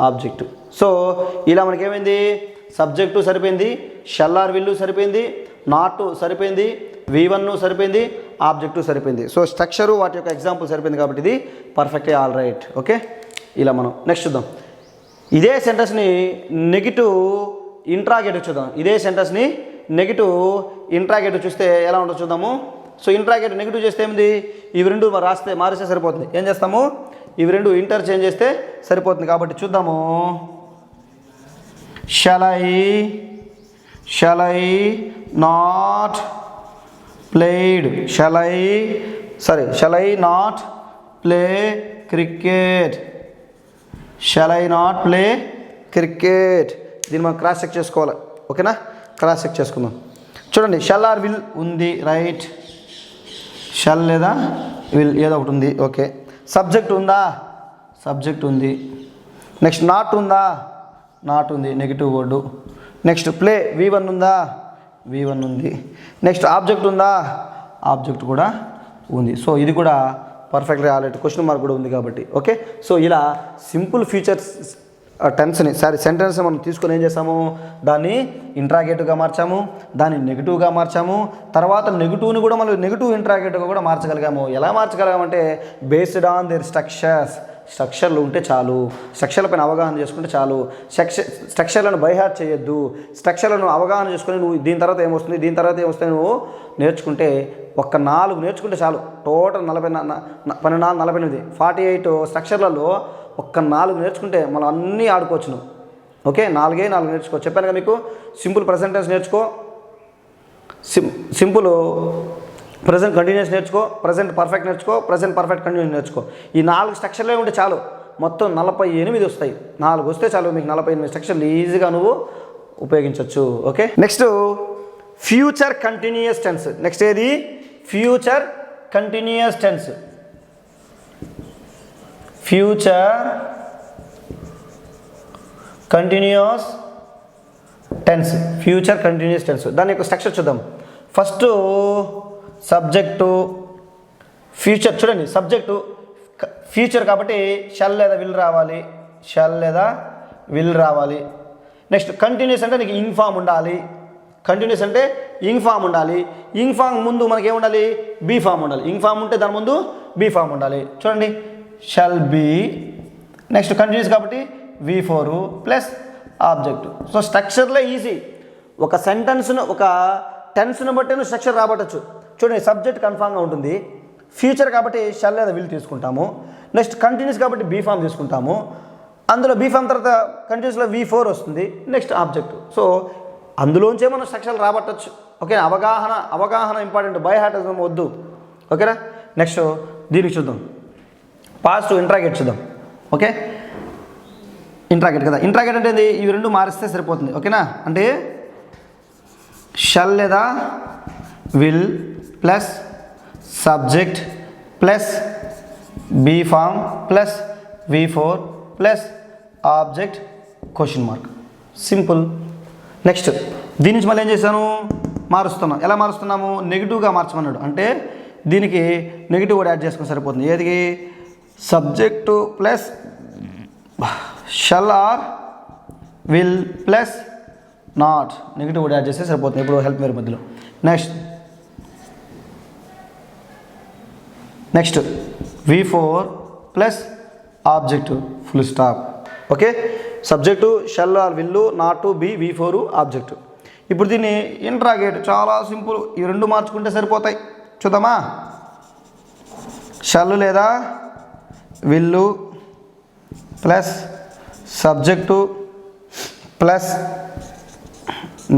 ఆబ్జెక్ట్. సో ఇలా మనకేమైంది, సబ్జెక్టు సరిపోయింది, షల్ ఆర్ విల్లు సరిపోయింది, నాట్ సరిపోయింది, V1 సరిపోయింది, ఆబ్జెక్టు సరిపోయింది. సో స్ట్రక్చరు వాటి యొక్క ఎగ్జాంపుల్ సరిపోయింది కాబట్టి ఇది పర్ఫెక్ట్లీ ఆల్ రైట్. ఓకే, ఇలా మనం నెక్స్ట్ చూద్దాం. ఇదే సెంటెన్స్ని నెగిటివ్ ఇంట్రాగేటివ్ చూద్దాం. ఇదే సెంటెన్స్ని నెగిటివ్ ఇంట్రాగేటివ్ చూస్తే ఎలా ఉంటుందో చూద్దాము. సో ఇంట్రాగేటివ్ నెగిటివ్ చేస్తే ఏమిటి, ఇవి రెండు మారిస్తే సరిపోతుంది. ఏం చేస్తాము, ఇవి రెండు ఇంటర్చేంజ్ చేస్తే సరిపోతుంది. కాబట్టి చూద్దాము. Shall I not played. Shall I not play cricket. Shall I not play cricket. దీన్ని మనం క్రాస్ చెక్ చేసుకోవాలి. ఓకేనా, క్రాస్ చెక్ చేసుకుందాం. చూడండి, షల్ ఆర్ విల్ ఉంది, రైట్. షల్ లేదా విల్ ఏదో ఒకటి ఉంది, ఓకే. సబ్జెక్ట్ ఉందా, సబ్జెక్ట్ ఉంది. నెక్స్ట్ నాట్ ఉందా, నాట్ ఉంది, negative word. Next play V1 ఉందా, V1 ఉంది. నెక్స్ట్ ఆబ్జెక్ట్ ఉందా, ఆబ్జెక్ట్ కూడా ఉంది. సో ఇది కూడా పర్ఫెక్ట్గా ఆల్రెడీ క్వశ్చన్ మార్క్ కూడా ఉంది కాబట్టి. ఓకే, సో ఇలా సింపుల్ ఫ్యూచర్స్ టెన్స్ని సెంటెన్స్ మనం తీసుకొని ఏం చేసాము, దాన్ని ఇంట్రాగేటివ్గా మార్చాము, దాన్ని నెగిటివ్గా మార్చాము. తర్వాత నెగిటివ్ని కూడా మనం నెగిటివ్ ఇంట్రాగేటివ్గా కూడా మార్చగలిగాము. ఎలా మార్చగలిగామంటే బేస్డ్ ఆన్ దేర్ స్ట్రక్చర్లు ఉంటే చాలు, స్ట్రక్చర్ల పైన అవగాహన చేసుకుంటే చాలు. స్ట్రక్చర్లను బైహార్ట్ చేయొద్దు. స్ట్రక్చర్లను అవగాహన చేసుకొని నువ్వు దీని తర్వాత ఏమొస్తుంది, దీని తర్వాత ఏమొస్తుంది నువ్వు నేర్చుకుంటే, ఒక్క 4 నేర్చుకుంటే చాలు. టోటల్ 48 స్ట్రక్చర్లలో ఒక్క 4 నేర్చుకుంటే మనం అన్నీ ఆడుకోవచ్చు నువ్వు. ఓకే, 4 నేర్చుకో. చెప్పాను కదా మీకు, సింపుల్ ప్రెజెంట్ టెన్స్ నేర్చుకో, సింపుల్ ప్రెజెంట్ కంటిన్యూస్ నేర్చుకో, ప్రెజెంట్ పర్ఫెక్ట్ నేర్చుకో, ప్రెజెంట్ పర్ఫెక్ట్ కంటిన్యూస్ నేర్చుకో. ఈ 4 స్ట్రక్చర్లే ఉంటే చాలు, మొత్తం 48 వస్తాయి. 4 వస్తే చాలు, మీకు 48 స్ట్రక్చర్లు ఈజీగా నువ్వు ఉపయోగించవచ్చు. Okay, next future continuous tense. Next ఏది, future continuous tense. Future continuous tense, future continuous tense. దాని యొక్క స్ట్రక్చర్ చూద్దాం. ఫస్ట్ సబ్జెక్టు, ఫ్యూచర్ చూడండి, సబ్జెక్టు ఫ్యూచర్ కాబట్టి షల్ లేదా విల్ రావాలి, షల్ లేదా విల్ రావాలి. నెక్స్ట్ కంటిన్యూస్ అంటే నీకు ఇంగ్ ఫామ్ ఉండాలి, కంటిన్యూస్ అంటే ఇంగ్ ఫామ్ ఉండాలి. ఇంగ్ ఫామ్ ముందు మనకి ఏముండాలి, బీ ఫామ్ ఉండాలి. ఇంగ్ ఫామ్ ఉంటే దాని ముందు బీ ఫామ్ ఉండాలి. చూడండి షల్ బీ, నెక్స్ట్ కంటిన్యూస్ కాబట్టి V4 ప్లస్ ఆబ్జెక్ట్. సో స్ట్రక్చర్లో ఈజీ, ఒక సెంటెన్స్ను ఒక టెన్స్ను బట్టి నువ్వు స్ట్రక్చర్ రాబట్టచ్చు. చూడండి సబ్జెక్ట్ కన్ఫామ్గా ఉంటుంది, ఫ్యూచర్ కాబట్టి షల్ లేదా విల్ తీసుకుంటాము, నెక్స్ట్ కంటిన్యూస్ కాబట్టి బీ ఫామ్ తీసుకుంటాము, అందులో బీ ఫామ్ తర్వాత కంటిన్యూస్లో V4 వస్తుంది, నెక్స్ట్ ఆబ్జెక్ట్. సో అందులోంచే మనం స్ట్రక్చర్ రాబట్టచ్చు. ఓకే, అవగాహన ఇంపార్టెంట్, బై హార్ట్ వద్దు. ఓకేనా, నెక్స్ట్ దీనికి చూద్దాం, పాజిటివ్ ఇంట్రాగేట్ చూద్దాం. ఓకే, ఇంట్రాగేట్ కదా, ఇంట్రాగేట్ అంటే ఏంది, ఇవి రెండు మారిస్తే సరిపోతుంది. ఓకేనా, అంటే షల్ లేదా will plus subject plus be form plus V4 plus object question mark, simple. Next దీని నుంచి మళ్ళీ ఏం చేశాను, మారుస్తున్నాం. ఎలా మారుస్తున్నాము, నెగిటివ్గా మార్చమన్నాడు, అంటే దీనికి నెగిటివ్ కూడా యాడ్ చేసుకుని సరిపోతుంది. ఏది, subject plus shall or will plus not, negative కూడా యాడ్ చేస్తే సరిపోతుంది. ఇప్పుడు హెల్ప్ వేరు మధ్యలో. Next V4 plus object full stop. Okay, subject shall or will, not to be, V4 object. ఇప్పుడు దీన్ని ఇంట్రాగేట్ చాలా సింపుల్, ఈ రెండు మార్చుకుంటే సరిపోతాయి. చూద్దామా, షల్ లేదా will plus subject plus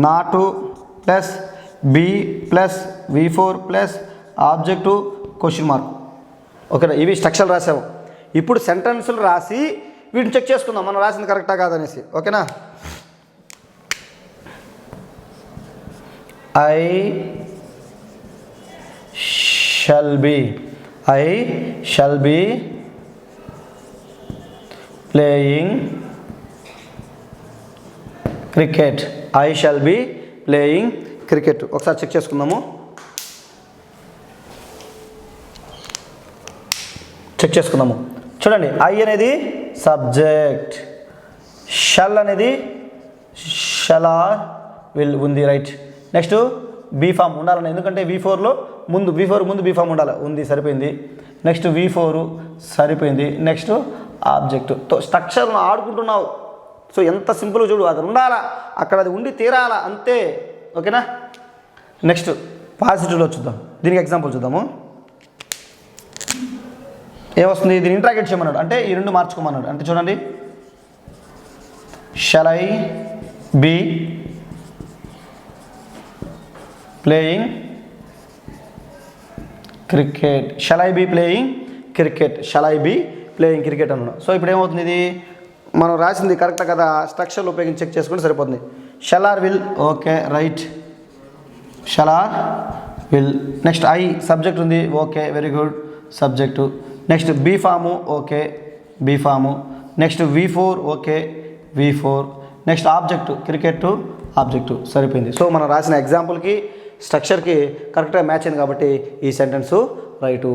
not plus be plus V4 plus object question mark. ఓకేనా, ఇవి స్ట్రక్చర్ రాసాము. ఇప్పుడు సెంటెన్సులు రాసి వీటిని చెక్ చేసుకుందాం మనం రాసింది కరెక్టా కాదనేసి. ఓకేనా, I shall be playing cricket, I shall be playing cricket. ఒకసారి చెక్ చేసుకుందాము, చూడండి ఐ అనేది సబ్జెక్ట్, షల్ అనేది షల్ ఆర్ విల్ ఉంది, రైట్. నెక్స్ట్ బీ ఫామ్ ఉండాలని, ఎందుకంటే V4 ముందు బీ ఫామ్ ఉండాలి, ఉంది, సరిపోయింది. నెక్స్ట్ V4 సరిపోయింది. నెక్స్ట్ ఆబ్జెక్ట్తో స్ట్రక్చర్ను ఆడుకుంటున్నావు. సో ఎంత సింపుల్ చూడు, అది ఉండాలా అక్కడ, అది ఉండి తీరాలా, అంతే. ఓకేనా, నెక్స్ట్ పాజిటివ్లో చూద్దాం. దీనికి ఎగ్జాంపుల్ చూద్దాము. ఏమొస్తుంది, దీన్ని ఇంట్రాగేట్ చేయమన్నాడు, అంటే ఈ రెండు మార్చుకోమన్నాడు. అంటే చూడండి, shall I be playing cricket, shall I be playing cricket అన్నాడు. సో ఇప్పుడు ఏమవుతుంది, ఇది మనం రాసింది కరెక్టా కదా, స్ట్రక్చర్లు ఉపయోగించి చెక్ చేసుకుంటే సరిపోతుంది. Shall or will, okay right, shall or will. Next I subject ఉంది, okay very good, subject. Next be form, okay be form. Next V4, okay V4. Next object cricket, object, సరిపోయింది. సో మనం రాసిన ఎగ్జాంపుల్కి స్ట్రక్చర్కి కరెక్ట్గా match అయింది కాబట్టి ఈ sentence right.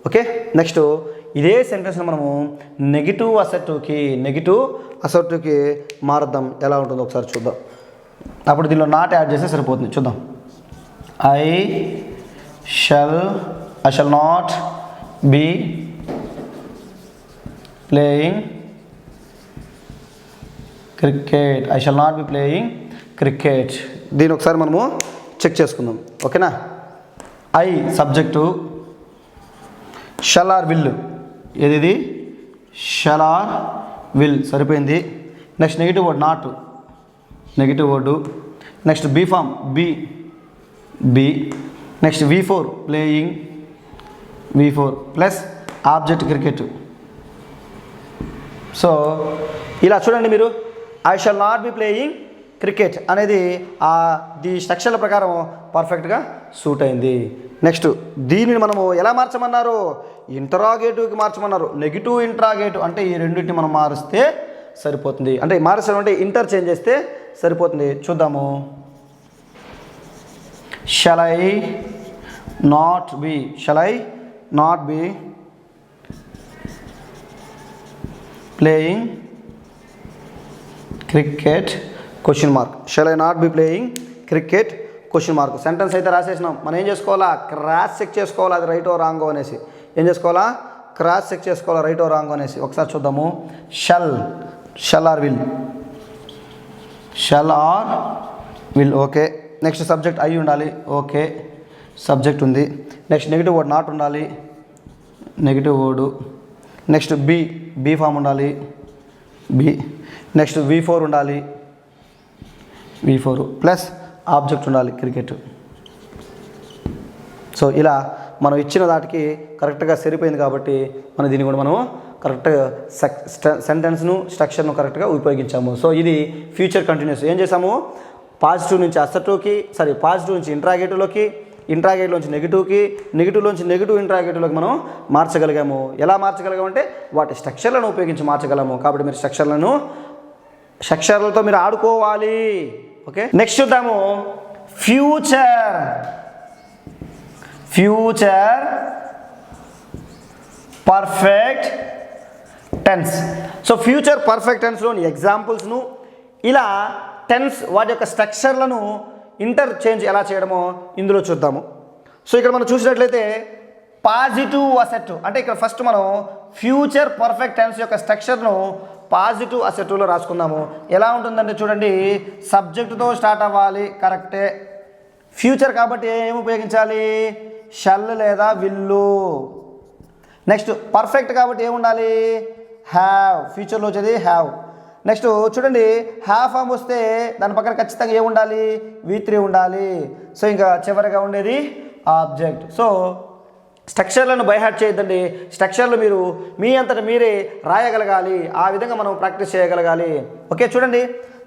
Okay, next ఇదే సెంటెన్స్ని మనము నెగిటివ్ అసర్టివ్కి మారుద్దాం. ఎలా ఉంటుందో ఒకసారి చూద్దాం. అప్పుడు దీనిలో నాట్ యాడ్ చేస్తే సరిపోతుంది. చూద్దాం, I shall not be playing cricket, దీని ఒకసారి మనము చెక్ చేసుకుందాం. ఓకేనా, I subject, shall or will, ఏది షల్ ఆర్ విల్, సరిపోయింది. Next negative word not, negative word. Next be form be. Next V4 playing, V4 plus object cricket. So ఇలా చూడండి మీరు, I shall not be playing cricket the ది స్ట్రక్చర్ల ప్రకారం పర్ఫెక్ట్గా suit అయింది. నెక్స్ట్ దీనిని మనము ఎలా మార్చమన్నారు, ఇంటరాగేటివ్కి మార్చమన్నారు. నెగిటివ్ ఇంటరాగేటివ్ అంటే ఈ రెండింటిని మనం మారిస్తే సరిపోతుంది. అంటే మారుస్తాం అంటే ఇంటర్చేంజ్ చేస్తే సరిపోతుంది. చూద్దాము, shall I not be playing cricket question mark. Shall I not be playing cricket question mark. Sentence అయితే రాసేసినాం. మనం ఏం చేసుకోవాలా, క్రాస్ చెక్ చేసుకోవాలి అది రైటో రాంగో అనేసి. ఏం చేసుకోవాలా, క్రాస్ చెక్ చేసుకోవాలా రైటో రాంగో అనేసి. ఒకసారి చూద్దాము. Shall or will, shall or will, okay. Next subject అయి ఉండాలి, ఓకే, సబ్జెక్ట్ ఉంది. నెక్స్ట్ నెగిటివ్ వర్డ్ నాట్ ఉండాలి, negative word. Next be form ఉండాలి, బి. నెక్స్ట్ V4 ఉండాలి, V4 ప్లస్ ఆబ్జెక్ట్ ఉండాలి, క్రికెట్. సో ఇలా మనం ఇచ్చిన దాటికి కరెక్ట్గా సరిపోయింది కాబట్టి మనం దీన్ని కూడా మనం కరెక్ట్గా సెంటెన్స్ను స్ట్రక్చర్ను కరెక్ట్గా ఉపయోగించాము. సో ఇది ఫ్యూచర్ కంటిన్యూస్. ఏం చేసాము, పాజిటివ్ నుంచి అసర్టివ్కి, పాజిటివ్ నుంచి ఇంట్రాగేటివ్లోకి, ఇంట్రాగేటివ్లోంచి నెగిటివ్కి, నెగిటివ్లోంచి నెగిటివ్ ఇంట్రాగేటివ్లోకి మనం మార్చగలిగాము. ఎలా మార్చగలిగామంటే వాటి స్ట్రక్చర్లను ఉపయోగించి మార్చగలము. కాబట్టి మీరు స్ట్రక్చర్లతో మీరు ఆడుకోవాలి. ఓకే, నెక్స్ట్ చూద్దాము. Future perfect tense. So future perfect టెన్స్లోని ఎగ్జాంపుల్స్ను ఇలా టెన్స్ వాటి యొక్క స్ట్రక్చర్లను ఇంటర్చేంజ్ ఎలా చేయడమో ఇందులో చూద్దాము. సో ఇక్కడ మనం చూసినట్లయితే పాజిటివ్ అసెట్ అంటే ఇక్కడ ఫస్ట్ మనం ఫ్యూచర్ పర్ఫెక్ట్ టెన్స్ యొక్క స్ట్రక్చర్ను పాజిటివ్ అసెట్లో రాసుకుందాము. ఎలా ఉంటుందంటే చూడండి, సబ్జెక్టుతో స్టార్ట్ అవ్వాలి, కరెక్టే. ఫ్యూచర్ కాబట్టి ఏం ఉపయోగించాలి, షల్ లేదా విల్లు. నెక్స్ట్ పర్ఫెక్ట్ కాబట్టి ఏముండాలి, హ్యావ్. ఫ్యూచర్లో వచ్చేది హ్యావ్. నెక్స్ట్ చూడండి, హ్యావ్ ఫామ్ వస్తే దాని పక్కన ఖచ్చితంగా ఏముండాలి, V3 ఉండాలి. సో ఇంకా చివరిగా ఉండేది ఆబ్జెక్ట్. సో స్ట్రక్చర్లను బైహార్ట్ చేయొద్దండి. స్ట్రక్చర్లు మీరు మీ అంతటా మీరే రాయగలగాలి. ఆ విధంగా మనం ప్రాక్టీస్ చేయగలగాలి. ఓకే, చూడండి,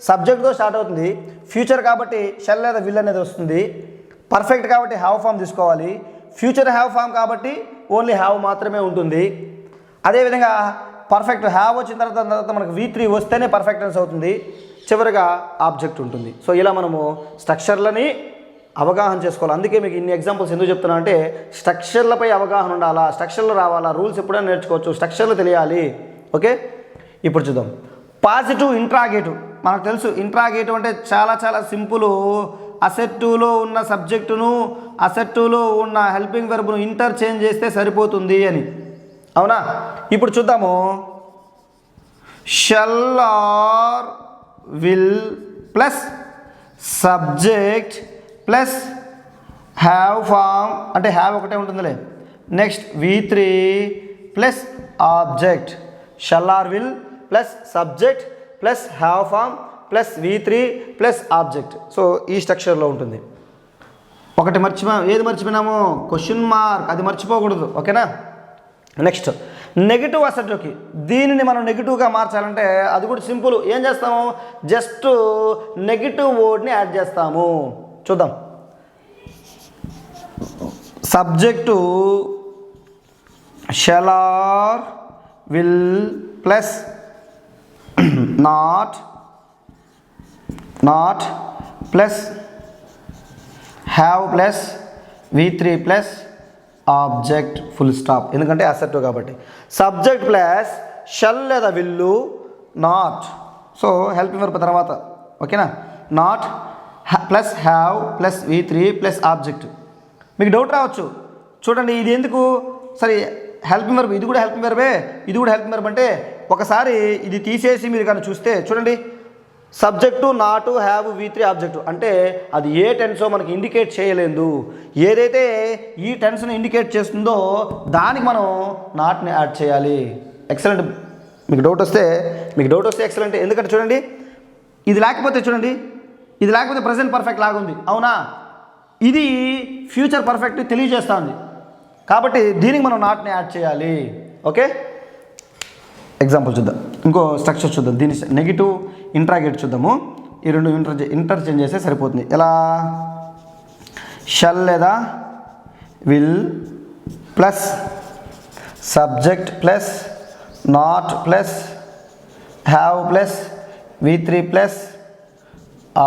సబ్జెక్ట్తో స్టార్ట్ అవుతుంది. ఫ్యూచర్ కాబట్టి షల్ లేదా విల్ అనేది వస్తుంది. పర్ఫెక్ట్ కాబట్టి హ్యావ్ ఫామ్ తీసుకోవాలి. ఫ్యూచర్ హ్యావ్ ఫామ్ కాబట్టి ఓన్లీ హ్యావ్ మాత్రమే ఉంటుంది. అదేవిధంగా పర్ఫెక్ట్ హ్యావ్ వచ్చిన తర్వాత మనకు V3 వస్తేనే పర్ఫెక్టెన్స్ అవుతుంది. చివరిగా ఆబ్జెక్ట్ ఉంటుంది. సో ఇలా మనము స్ట్రక్చర్లని అవగాహన చేసుకోవాలి. అందుకే మీకు ఇన్ని ఎగ్జాంపుల్స్ ఎందుకు చెప్తున్నా అంటే స్ట్రక్చర్లపై అవగాహన ఉండాలా, స్ట్రక్చర్లు రావాలా, రూల్స్ ఎప్పుడైనా నేర్చుకోవచ్చు, స్ట్రక్చర్లు తెలియాలి. ఓకే, ఇప్పుడు చూద్దాం. Positive interrogative. మనకు తెలుసు ఇంట్రాగేటివ్ అంటే చాలా చాలా సింపుల్. అసెట్టులో ఉన్న సబ్జెక్టును అసెట్టులో ఉన్న హెల్పింగ్ వెర్బ్ను ఇంటర్చేంజ్ చేస్తే సరిపోతుంది అని, అవునా? ఇప్పుడు చూద్దాము. Shall or will plus subject plus have form అంటే హ్యావ్ ఒకటే ఉంటుందిలే. Next V3 plus object. Shall or will plus subject plus have form plus V3 plus object. So ఈ స్ట్రక్చర్లో ఉంటుంది. ఒకటి ఏది మర్చిపోయినాము, క్వశ్చన్ మార్క్, అది మర్చిపోకూడదు. ఓకేనా? నెక్స్ట్ నెగిటివ్ అసెట్లోకి దీనిని మనం నెగిటివ్గా మార్చాలంటే అది కూడా సింపుల్. ఏం చేస్తాము, జస్ట్ నెగిటివ్ వర్డ్ని యాడ్ చేస్తాము. చూద్దాం. Subject shall or will plus not plus have plus V3 plus object full stop. ఎందుకంటే అసెట్ కాబట్టి. సబ్జెక్ట్ ప్లస్ షల్ లేదా విల్లు నాట్. సో హెల్పింగ్ వర్బ్ తర్వాత, ఓకేనా? Not plus have plus V3 plus object. మీకు doubt రావచ్చు, చూడండి ఇది ఎందుకు, సరే హెల్పింగ్ వర్బ్, ఇది కూడా హెల్పింగ్ వర్బే, ఇది కూడా హెల్పింగ్ వర్బ్ అంటే ఒకసారి ఇది తీసేసి మీరు కానీ చూస్తే చూడండి, సబ్జెక్టు నాటు హ్యావ్ V3 ఆబ్జెక్టు అంటే అది ఏ టెన్సో మనకి ఇండికేట్ చేయలేదు. ఏదైతే ఈ టెన్స్ను ఇండికేట్ చేస్తుందో దానికి మనం నాట్ని యాడ్ చేయాలి. ఎక్సలెంట్. మీకు డౌట్ వస్తే ఎక్సలెంట్. ఎందుకంటే చూడండి, ఇది లేకపోతే చూడండి, ఇది లేకపోతే ప్రజెంట్ పర్ఫెక్ట్ లాగుంది, అవునా? ఇది ఫ్యూచర్ పర్ఫెక్ట్ తెలియజేస్తుంది కాబట్టి దీనికి మనం నాట్ని యాడ్ చేయాలి. ఓకే, ఎగ్జాంపుల్ చూద్దాం. ఇంకో స్ట్రక్చర్ చూద్దాం. దీని నెగిటివ్ ఇంట్రాగేట్ చూద్దాము. ఈ రెండు ఇంటర్చేంజ్ చేస్తే సరిపోతుంది. ఎలా, షల్ లేదా will plus subject plus not plus have plus V3 plus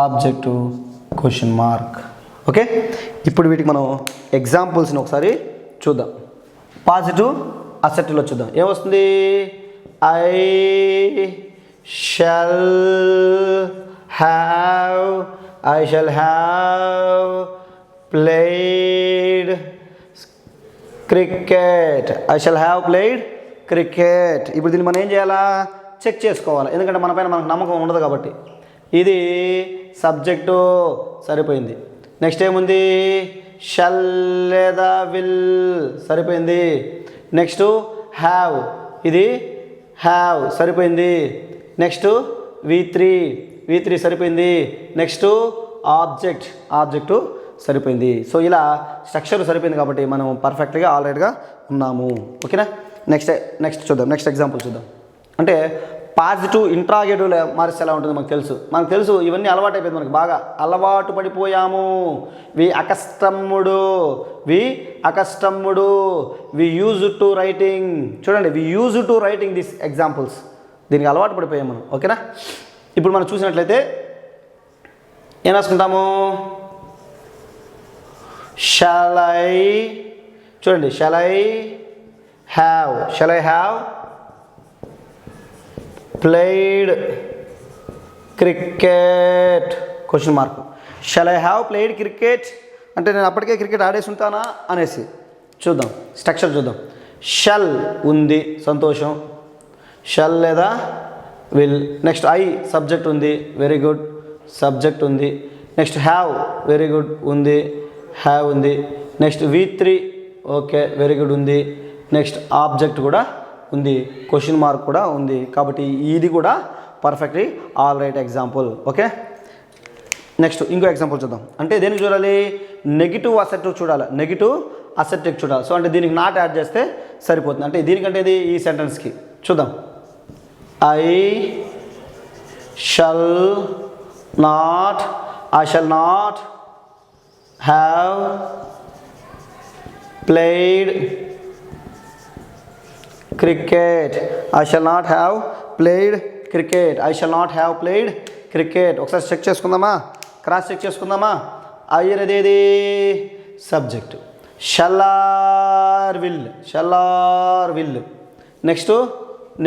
object question mark. Okay, ఇప్పుడు వీటికి మనం ఎగ్జాంపుల్స్ని ఒకసారి చూద్దాం. పాజిటివ్ అసెట్లో చూద్దాం. ఏమొస్తుంది, I shall have played cricket. I shall have played cricket. ఇప్పుడు దీన్ని మనం ఏం చేయాలా, చెక్ చేసుకోవాలి, ఎందుకంటే మన పైన మనకు నమ్మకం ఉండదు కాబట్టి. ఇది సబ్జెక్టు సరిపోయింది. నెక్స్ట్ ఏముంది, షల్ లేదా విల్ సరిపోయింది. నెక్స్ట్ హ్యావ్, ఇది హ్యావ్ సరిపోయింది. నెక్స్ట్ V3 సరిపోయింది. నెక్స్ట్ ఆబ్జెక్టు సరిపోయింది. సో ఇలా స్ట్రక్చర్ సరిపోయింది కాబట్టి మనం పర్ఫెక్ట్గా ఆల్రైట్గా ఉన్నాము. ఓకేనా. నెక్స్ట్ చూద్దాం. నెక్స్ట్ ఎగ్జాంపుల్ చూద్దాం. అంటే పాజిటివ్ ఇంట్రాగేటివ్ మార్క్స్ ఎలా ఉంటుందో మనకు తెలుసు ఇవన్నీ అలవాటు అయిపోయింది, మనకి బాగా అలవాటు పడిపోయాము. We accustomed we use to writing. చూడండి, we use to writing this examples. దీనికి అలవాటు పడిపోయాము మనం. ఓకేనా. ఇప్పుడు మనం చూసినట్లయితే ఏం రాసుకుంటాము, చూడండి, shall I have played cricket question mark. Shall I have played cricket అంటే నేను అప్పటికే క్రికెట్ ఆడేసి ఉంటానా అనేసి. చూద్దాం, స్ట్రక్చర్ చూద్దాం. షల్ ఉంది, సంతోషం, షల్ లేదా విల్. నెక్స్ట్ ఐ సబ్జెక్ట్ ఉంది, వెరీ గుడ్, సబ్జెక్ట్ ఉంది. నెక్స్ట్ హ్యావ్, వెరీ గుడ్, ఉంది, హ్యావ్ ఉంది. Next V3, okay, very good, ఉంది. నెక్స్ట్ ఆబ్జెక్ట్ కూడా ఉంది, క్వశ్చన్ మార్క్ కూడా ఉంది. కాబట్టి ఇది కూడా perfectly all right example. Okay. Next ఇంకో ఎగ్జాంపుల్ చూద్దాం. అంటే దేనికి చూడాలి, నెగిటివ్ అసెప్టివ్ చూడాలి, నెగిటివ్ అసెప్టివ్ చూడాలి. సో అంటే దీనికి నాట్ యాడ్ చేస్తే సరిపోతుంది. అంటే దీనికంటే ఇది ఈ సెంటెన్స్కి చూద్దాం. I shall not have played cricket. I shall not have played cricket. ఒకసారి చెక్ చేసుకుందామా, క్రాస్ చెక్ చేసుకుందామా. ఐ అనేది subject, shall or will. Next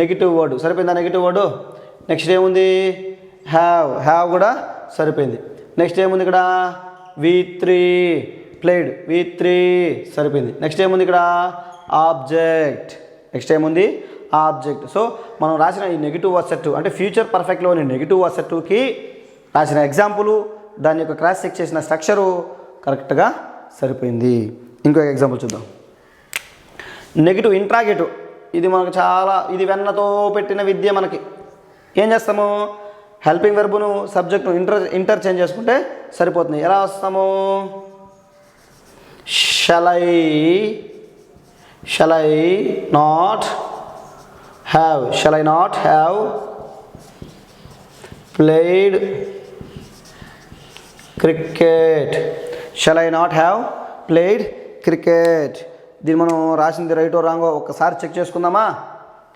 negative word సరిపోయిందా, నెగిటివ్ వర్డు. నెక్స్ట్ ఏముంది, హ్యావ్ కూడా సరిపోయింది. నెక్స్ట్ ఏముంది ఇక్కడ, V3 సరిపోయింది. నెక్స్ట్ ఏముంది ఇక్కడ, ఆబ్జెక్ట్. సో మనం రాసిన ఈ నెగిటివ్ అసెప్టివ్ అంటే ఫ్యూచర్ పర్ఫెక్ట్లోని నెగిటివ్ అసెప్టివ్కి రాసిన ఎగ్జాంపుల్, దాని యొక్క క్రాస్ చెక్ చేసిన స్ట్రక్చరు కరెక్ట్గా సరిపోయింది. ఇంకో ఎగ్జాంపుల్ చూద్దాం. నెగిటివ్ ఇంట్రాగేటివ్, ఇది మనకు ఇది వెన్నతో పెట్టిన విద్య. మనకి ఏం చేస్తాము, హెల్పింగ్ వెర్బును సబ్జెక్ట్ను ఇంటర్చేంజ్ చేసుకుంటే సరిపోతుంది. ఎలా వస్తాము, shall I not have played cricket. దీన్ని మనం రాసింది రైటో రాంగో ఒక్కసారి చెక్ చేసుకుందామా.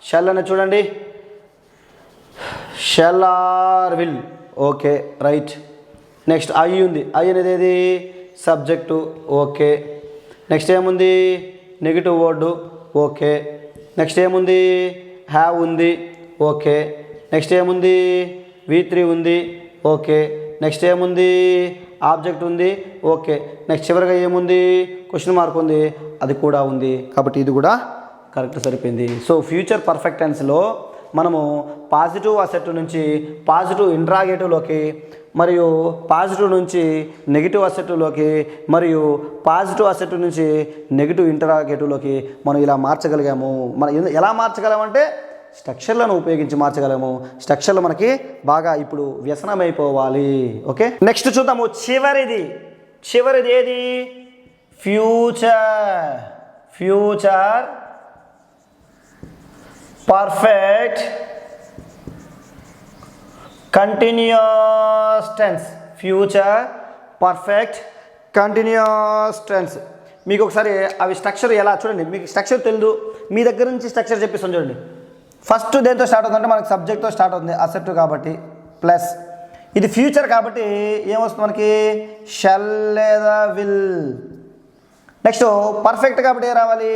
షల్ అని చూడండి, shall or will, okay, right. Next I ఉంది, ఐ అనేది ఏది, సబ్జెక్టు, ఓకే. నెక్స్ట్ ఏముంది, నెగిటివ్ వర్డు, ఓకే. నెక్స్ట్ ఏముంది, హ్యావ్ ఉంది, ఓకే. నెక్స్ట్ ఏముంది, V3 ఉంది, ఓకే. నెక్స్ట్ ఏముంది, ఆబ్జెక్ట్ ఉంది, ఓకే. నెక్స్ట్ చివరిగా ఏముంది, క్వశ్చన్ మార్క్ ఉంది, అది కూడా ఉంది. కాబట్టి ఇది కూడా కరెక్ట్ సరిపోయింది. సో ఫ్యూచర్ పర్ఫెక్ట్ టెన్స్లో మనము పాజిటివ్ అసెప్టివ్ నుంచి పాజిటివ్ ఇంట్రాగేటివ్లోకి, మరియు పాజిటివ్ నుంచి నెగిటివ్ అసెప్టివ్లోకి, మరియు పాజిటివ్ అసెప్టివ్ నుంచి నెగిటివ్ ఇంట్రాగేటివ్లోకి మనం ఇలా మార్చగలిగాము. మనం ఎలా మార్చగలమంటే స్ట్రక్చర్లను ఉపయోగించి మార్చగలము. స్ట్రక్చర్లు మనకి బాగా ఇప్పుడు వ్యసనమైపోవాలి. ఓకే, నెక్స్ట్ చూద్దాము. చివరిది ఏది, ఫ్యూచర్ పర్ఫెక్ట్ కంటిన్యూస్ టెన్స్. మీకు ఒకసారి అవి స్ట్రక్చర్ ఎలా చూడండి. మీకు స్ట్రక్చర్ తెలియదు, మీ దగ్గర నుంచి స్ట్రక్చర్ చెప్పిస్తాను చూడండి. ఫస్ట్ దేంతో స్టార్ట్ అవుతుందంటే మనకి సబ్జెక్ట్తో స్టార్ట్ అవుతుంది, అసెప్టివ్ కాబట్టి, ప్లస్ ఇది ఫ్యూచర్ కాబట్టి ఏమొస్తుంది మనకి, షల్ లేదా విల్. నెక్స్ట్ పర్ఫెక్ట్ కాబట్టి ఏ రావాలి,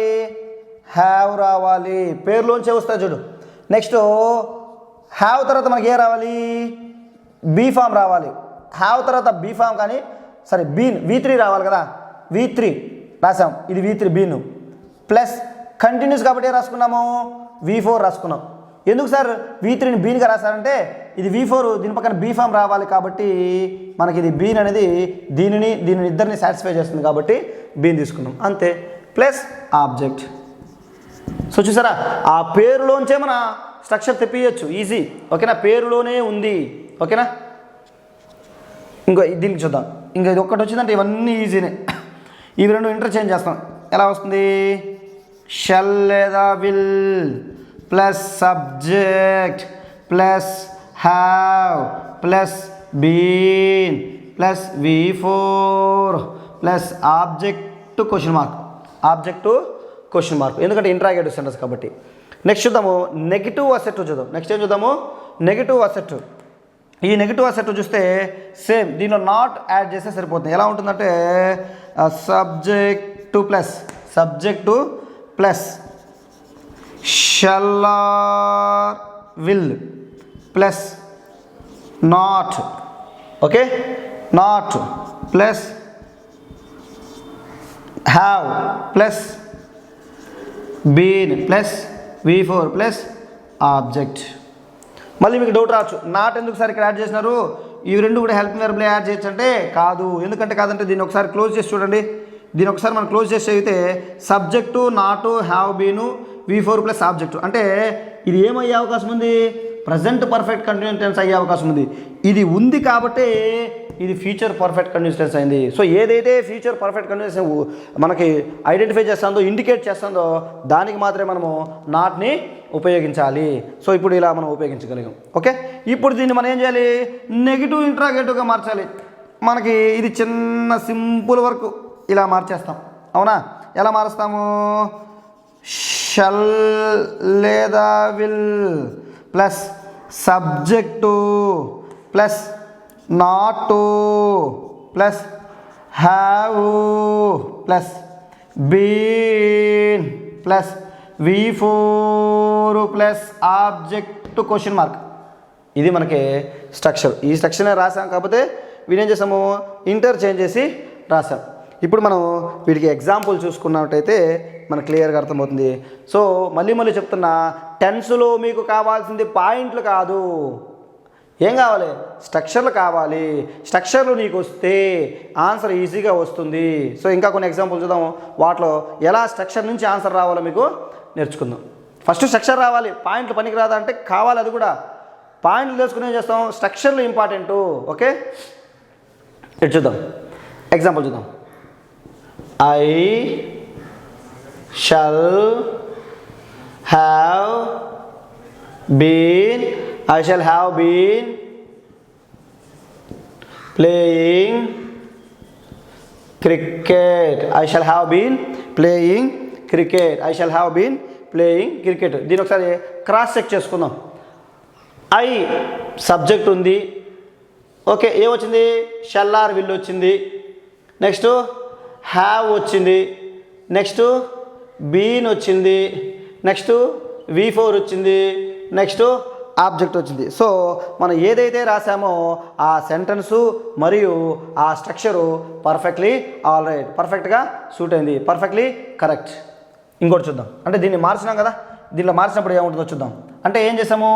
హ్యావ్ రావాలి. పేరులోంచే వస్తాయి చూడు. నెక్స్ట్ హ్యావ్ తర్వాత మనకి ఏ రావాలి, బీ ఫామ్ రావాలి. హ్యావ్ తర్వాత బీ ఫామ్ కానీ సరే బీన్ V3 రావాలి కదా, V3 రాసాం, ఇది V3 బీను ప్లస్ కంటిన్యూస్ కాబట్టి రాసుకున్నాము V4 రాసుకున్నాం. ఎందుకు సార్ V3ని బీన్గా రాశారంటే ఇది V4 దీని పక్కన బీ ఫామ్ రావాలి కాబట్టి మనకి ఇది బీన్ అనేది దీనిని ఇద్దరిని సాటిస్ఫై చేస్తుంది కాబట్టి బీన్ తీసుకున్నాం అంతే. Plus object. సో చూసారా ఆ పేరులోంచే మన స్ట్రక్చర్ తెప్పియచ్చు ఈజీ. ఓకేనా, పేరులోనే ఉంది. ఓకేనా, ఇంకో దీనికి చూద్దాం. ఇంకా ఇది ఒక్కటి వచ్చిందంటే ఇవన్నీ ఈజీనే. ఇవి రెండు ఇంటర్చేంజ్ చేస్తాం. ఎలా వస్తుంది, షల్ లేదా will plus subject plus have plus been plus V4 plus object question mark, object question mark, ఎందుకంటే ఇంట్రాగేటివ్ సెంటెన్స్ కాబట్టి. నెక్స్ట్ చూద్దాము నెగిటివ్ అసెట్ చూద్దాం. నెక్స్ట్ ఏం చూద్దాము, నెగిటివ్ అసెట్. ఈ నెగిటివ్ అసెట్ చూస్తే సేమ్ దీనిలో నాట్ యాడ్ చేస్తే సరిపోతుంది. ఎలా ఉంటుందంటే subject plus shall or will plus not. Okay, not plus have plus been plus V4 plus object. మళ్ళీ మీకు డౌట్ రావచ్చు, నాట్ ఎందుకు సార్ ఇక్కడ యాడ్ చేసినారు, ఇవి రెండు కూడా హెల్పింగ్ వెర్బ్లే యాడ్ చేయొచ్చు అంటే కాదు. ఎందుకంటే కాదంటే దీన్ని ఒకసారి క్లోజ్ చేసి చూడండి. దీని ఒకసారి మనం క్లోజ్ చేసి చదివితే సబ్జెక్టు నాటు హ్యావ్ బీను V4 ప్లస్ ఆబ్జెక్టు అంటే ఇది ఏమయ్యే అవకాశం ఉంది, ప్రజెంట్ పర్ఫెక్ట్ కంటిన్యూస్ టెన్స్ అయ్యే అవకాశం ఉంది. ఇది ఉంది కాబట్టి ఇది ఫ్యూచర్ పర్ఫెక్ట్ కంటిన్యూస్ టెన్స్ అయింది. సో ఏదైతే ఫ్యూచర్ పర్ఫెక్ట్ కంటిన్యూస్ మనకి ఐడెంటిఫై చేస్తుందో ఇండికేట్ చేస్తుందో దానికి మాత్రమే మనము నాట్ని ఉపయోగించాలి. సో ఇప్పుడు ఇలా మనం ఉపయోగించగలిగాం. ఓకే, ఇప్పుడు దీన్ని మనం ఏం చేయాలి, నెగిటివ్ ఇంట్రాగేటివ్గా మార్చాలి. మనకి ఇది చిన్న సింపుల్ వర్క్, ఇలా మార్చేస్తాం. అవునా, ఎలా మారుస్తాము, షల్ లేదా will plus subject plus not plus have plus been plus V4 plus object question mark. ఇది మనకి స్ట్రక్చర్. ఈ స్ట్రక్చర్నే రాసాం కాకపోతే వీనేం చేసాము, ఇంటర్చేంజ్ చేసి రాసాం. ఇప్పుడు మనం వీటికి ఎగ్జాంపుల్ చూసుకున్నట్టయితే మనకు క్లియర్గా అర్థమవుతుంది. సో మళ్ళీ చెప్తున్నా, టెన్స్లో మీకు కావాల్సింది పాయింట్లు కాదు, ఏం కావాలి, స్ట్రక్చర్లు కావాలి. స్ట్రక్చర్లు నీకు వస్తే ఆన్సర్ ఈజీగా వస్తుంది. సో ఇంకా కొన్ని ఎగ్జాంపుల్ చూద్దాం, వాటిలో ఎలా స్ట్రక్చర్ నుంచి ఆన్సర్ రావాలో మీకు నేర్చుకుందాం. ఫస్ట్ స్ట్రక్చర్ రావాలి, పాయింట్లు పనికి రాదా అంటే కావాలి. అది కూడా పాయింట్లు తెలుసుకుని ఏం చేస్తాం, స్ట్రక్చర్లు ఇంపార్టెంటు. ఓకే, ఇటు చూద్దాం, ఎగ్జాంపుల్ చూద్దాం. I shall have been playing cricket. I shall have been playing cricket. దీని ఒకసారి క్రాస్ చెక్ చేసుకుందాం. ఐ సబ్జెక్ట్ ఉంది. ఓకే, ఏమొచ్చింది, షల్ ఆర్ విల్ వచ్చింది. నెక్స్ట్ హ్యావ్ వచ్చింది. నెక్స్ట్ బీన్ వచ్చింది. నెక్స్ట్ V4 వచ్చింది. నెక్స్ట్ ఆబ్జెక్ట్ వచ్చింది. సో మనం ఏదైతే రాసామో ఆ సెంటెన్సు మరియు ఆ స్ట్రక్చరు పర్ఫెక్ట్లీ ఆల్ రైట్, పర్ఫెక్ట్గా సూట్ అయింది, పర్ఫెక్ట్లీ కరెక్ట్. ఇంకోటి చూద్దాం, అంటే దీన్ని మార్చినాం కదా, దీనిలో మార్చినప్పుడు ఏముంటుందో చూద్దాం. అంటే ఏం చేసాము,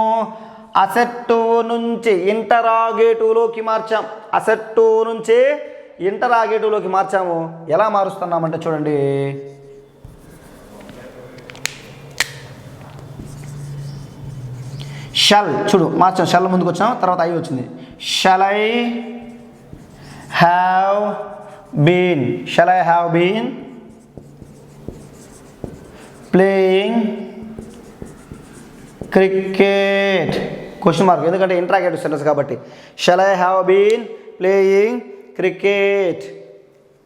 అసెట్టు నుంచి ఇంటరాగేటివ్లోకి మార్చాం. అసెట్టు నుంచి ఇంటరాగేటివ్లోకి మార్చాము. ఎలా మారుస్తున్నామంటే చూడండి, షల్ చూడు మార్చాం. షల్ ముందుకు వచ్చాం, తర్వాత ఐ వచ్చింది. Shall I have been playing cricket question mark, ఎందుకంటే ఇంట్రాగేటివ్ సెంటెన్స్ కాబట్టి. Shall I have been playing cricket.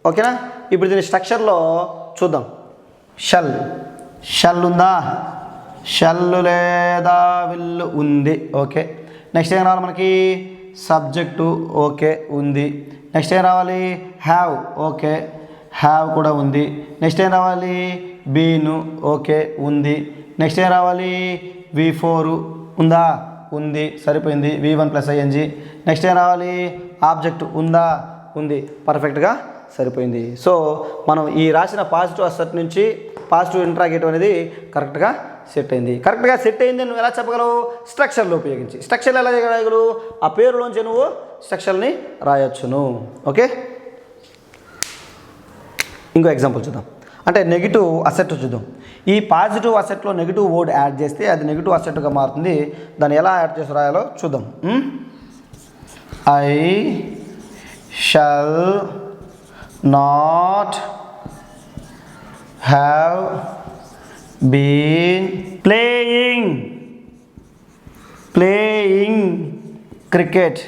ఓకేనా, ఇప్పుడు దీని స్ట్రక్చర్లో చూద్దాం. షల్ ఉందా, షల్లు లేదా విల్లు ఉంది. ఓకే, నెక్స్ట్ ఏం రావాలి మనకి, సబ్జెక్టు ఓకే ఉంది. నెక్స్ట్ ఏం రావాలి, హ్యావ్ ఓకే, హ్యావ్ కూడా ఉంది. నెక్స్ట్ ఏం రావాలి, బీను ఓకే ఉంది. నెక్స్ట్ ఏం రావాలి, V4 ఉందా, ఉంది, సరిపోయింది. V1 plus ING. నెక్స్ట్ ఏం రావాలి, ఆబ్జెక్ట్ ఉందా, ఉంది, పర్ఫెక్ట్గా సరిపోయింది. సో మనం ఈ రాసిన పాజిటివ్ అసెట్ నుంచి పాజిటివ్ ఇంట్రాగేటివ్ అనేది కరెక్ట్గా సెట్ అయింది. కరెక్ట్గా సెట్ అయింది నువ్వు ఎలా చెప్పగలవు, స్ట్రక్చర్లో ఉపయోగించి. స్ట్రక్చర్లు ఎలా చేయగలవు, ఆ పేరులోంచి నువ్వు స్ట్రక్చర్ని రాయొచ్చును. ఓకే, ఇంకో ఎగ్జాంపుల్ చూద్దాం. అంటే నెగిటివ్ అసెట్ చూద్దాం. ఈ పాజిటివ్ అసెట్లో నెగిటివ్ వర్డ్ యాడ్ చేస్తే అది నెగిటివ్ అసెట్గా మారుతుంది. దాన్ని ఎలా యాడ్ చేసి రాయాలో చూద్దాం. I shall not have been playing cricket.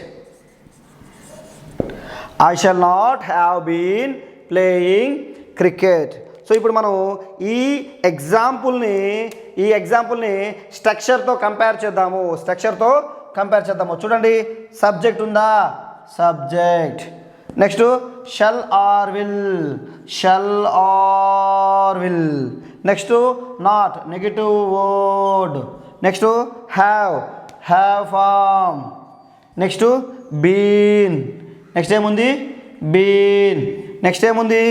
I shall not have been playing cricket. So ఇప్పుడు మనం ఈ ఎగ్జాంపుల్ని స్ట్రక్చర్తో కంపేర్ చేద్దాము. చూడండి, సబ్జెక్ట్ ఉందా, subject. Next shall or will. Next not, negative word. Next have form. Next been. Next ఏముంది, been. Next ఏముంది,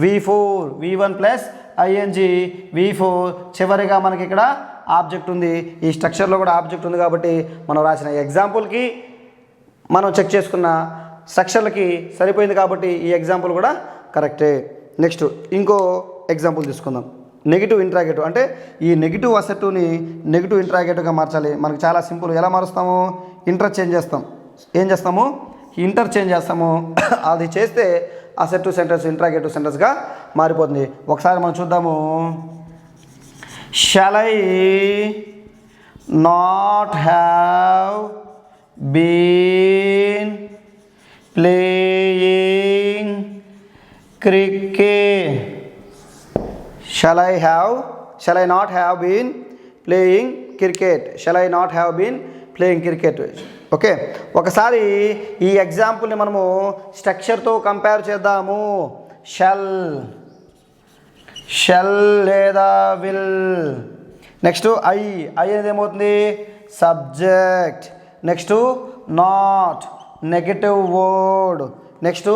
V1 plus ING, V4. చివరిగా మనకి ఇక్కడ ఆబ్జెక్ట్ ఉంది. ఈ స్ట్రక్చర్లో కూడా ఆబ్జెక్ట్ ఉంది కాబట్టి మనం రాసిన ఎగ్జాంపుల్కి మనం చెక్ చేసుకున్న స్ట్రక్చర్లకి సరిపోయింది కాబట్టి ఈ ఎగ్జాంపుల్ కూడా కరెక్టే. నెక్స్ట్ ఇంకో ఎగ్జాంపుల్ తీసుకుందాం. నెగిటివ్ ఇంట్రాగేటివ్ అంటే ఈ నెగిటివ్ అసెట్ని నెగిటివ్ ఇంట్రాగేటివ్గా మార్చాలి. మనకు చాలా సింపుల్. ఎలా మారుస్తాము, ఇంటర్చేంజ్ చేస్తాము. అది చేస్తే అసెట్ సెంటెన్స్ ఇంట్రాగేటివ్ సెంటెన్స్గా మారిపోతుంది. ఒకసారి మనం చూద్దాము. Shall I not have been playing cricket. Shall I not have been playing cricket. Okay, ఒకసారి ఈ ఎగ్జాంపుల్ని మనము స్ట్రక్చర్తో కంపేర్ చేద్దాము. షల్ లేదా విల్. నెక్స్ట్ ఐ అనేది ఏమవుతుంది, subject. Next not, negative word. Next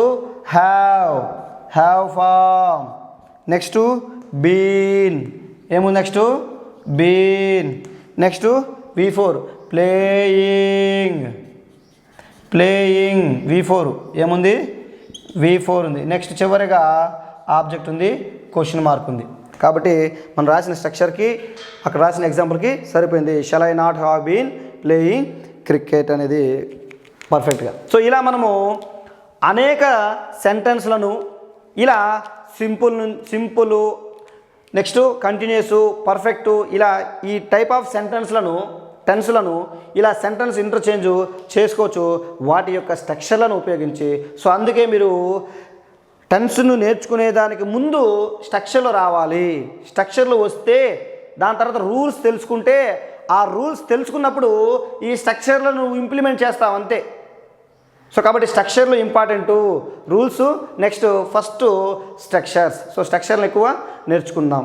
have form. Next been. ఏముంది next, been. Next V4 playing. V4 ఏముంది, V4 ఉంది. నెక్స్ట్ చివరిగా ఆబ్జెక్ట్ ఉంది, క్వశ్చన్ మార్క్ ఉంది. కాబట్టి మనం రాసిన స్ట్రక్చర్కి అక్కడ రాసిన ఎగ్జాంపుల్కి సరిపోయింది. Shall I not have been playing cricket అనేది పర్ఫెక్ట్గా. సో ఇలా మనము అనేక సెంటెన్స్లను ఇలా సింపుల్ నెక్స్ట్ కంటిన్యూస్, పర్ఫెక్ట్, ఇలా ఈ టైప్ ఆఫ్ టెన్స్లను ఇలా సెంటెన్స్ ఇంటర్చేంజ్ చేసుకోవచ్చు వాటి యొక్క స్ట్రక్చర్లను ఉపయోగించి. సో అందుకే మీరు టెన్స్ను నేర్చుకునేదానికి ముందు స్ట్రక్చర్లు రావాలి. స్ట్రక్చర్లు వస్తే దాని తర్వాత రూల్స్ తెలుసుకుంటే ఆ రూల్స్ తెలుసుకున్నప్పుడు ఈ స్ట్రక్చర్లను ఇంప్లిమెంట్ చేస్తాం అంతే. సో కాబట్టి స్ట్రక్చర్లు important, rules next first structures. So స్ట్రక్చర్లు ఎక్కువ నేర్చుకుందాం.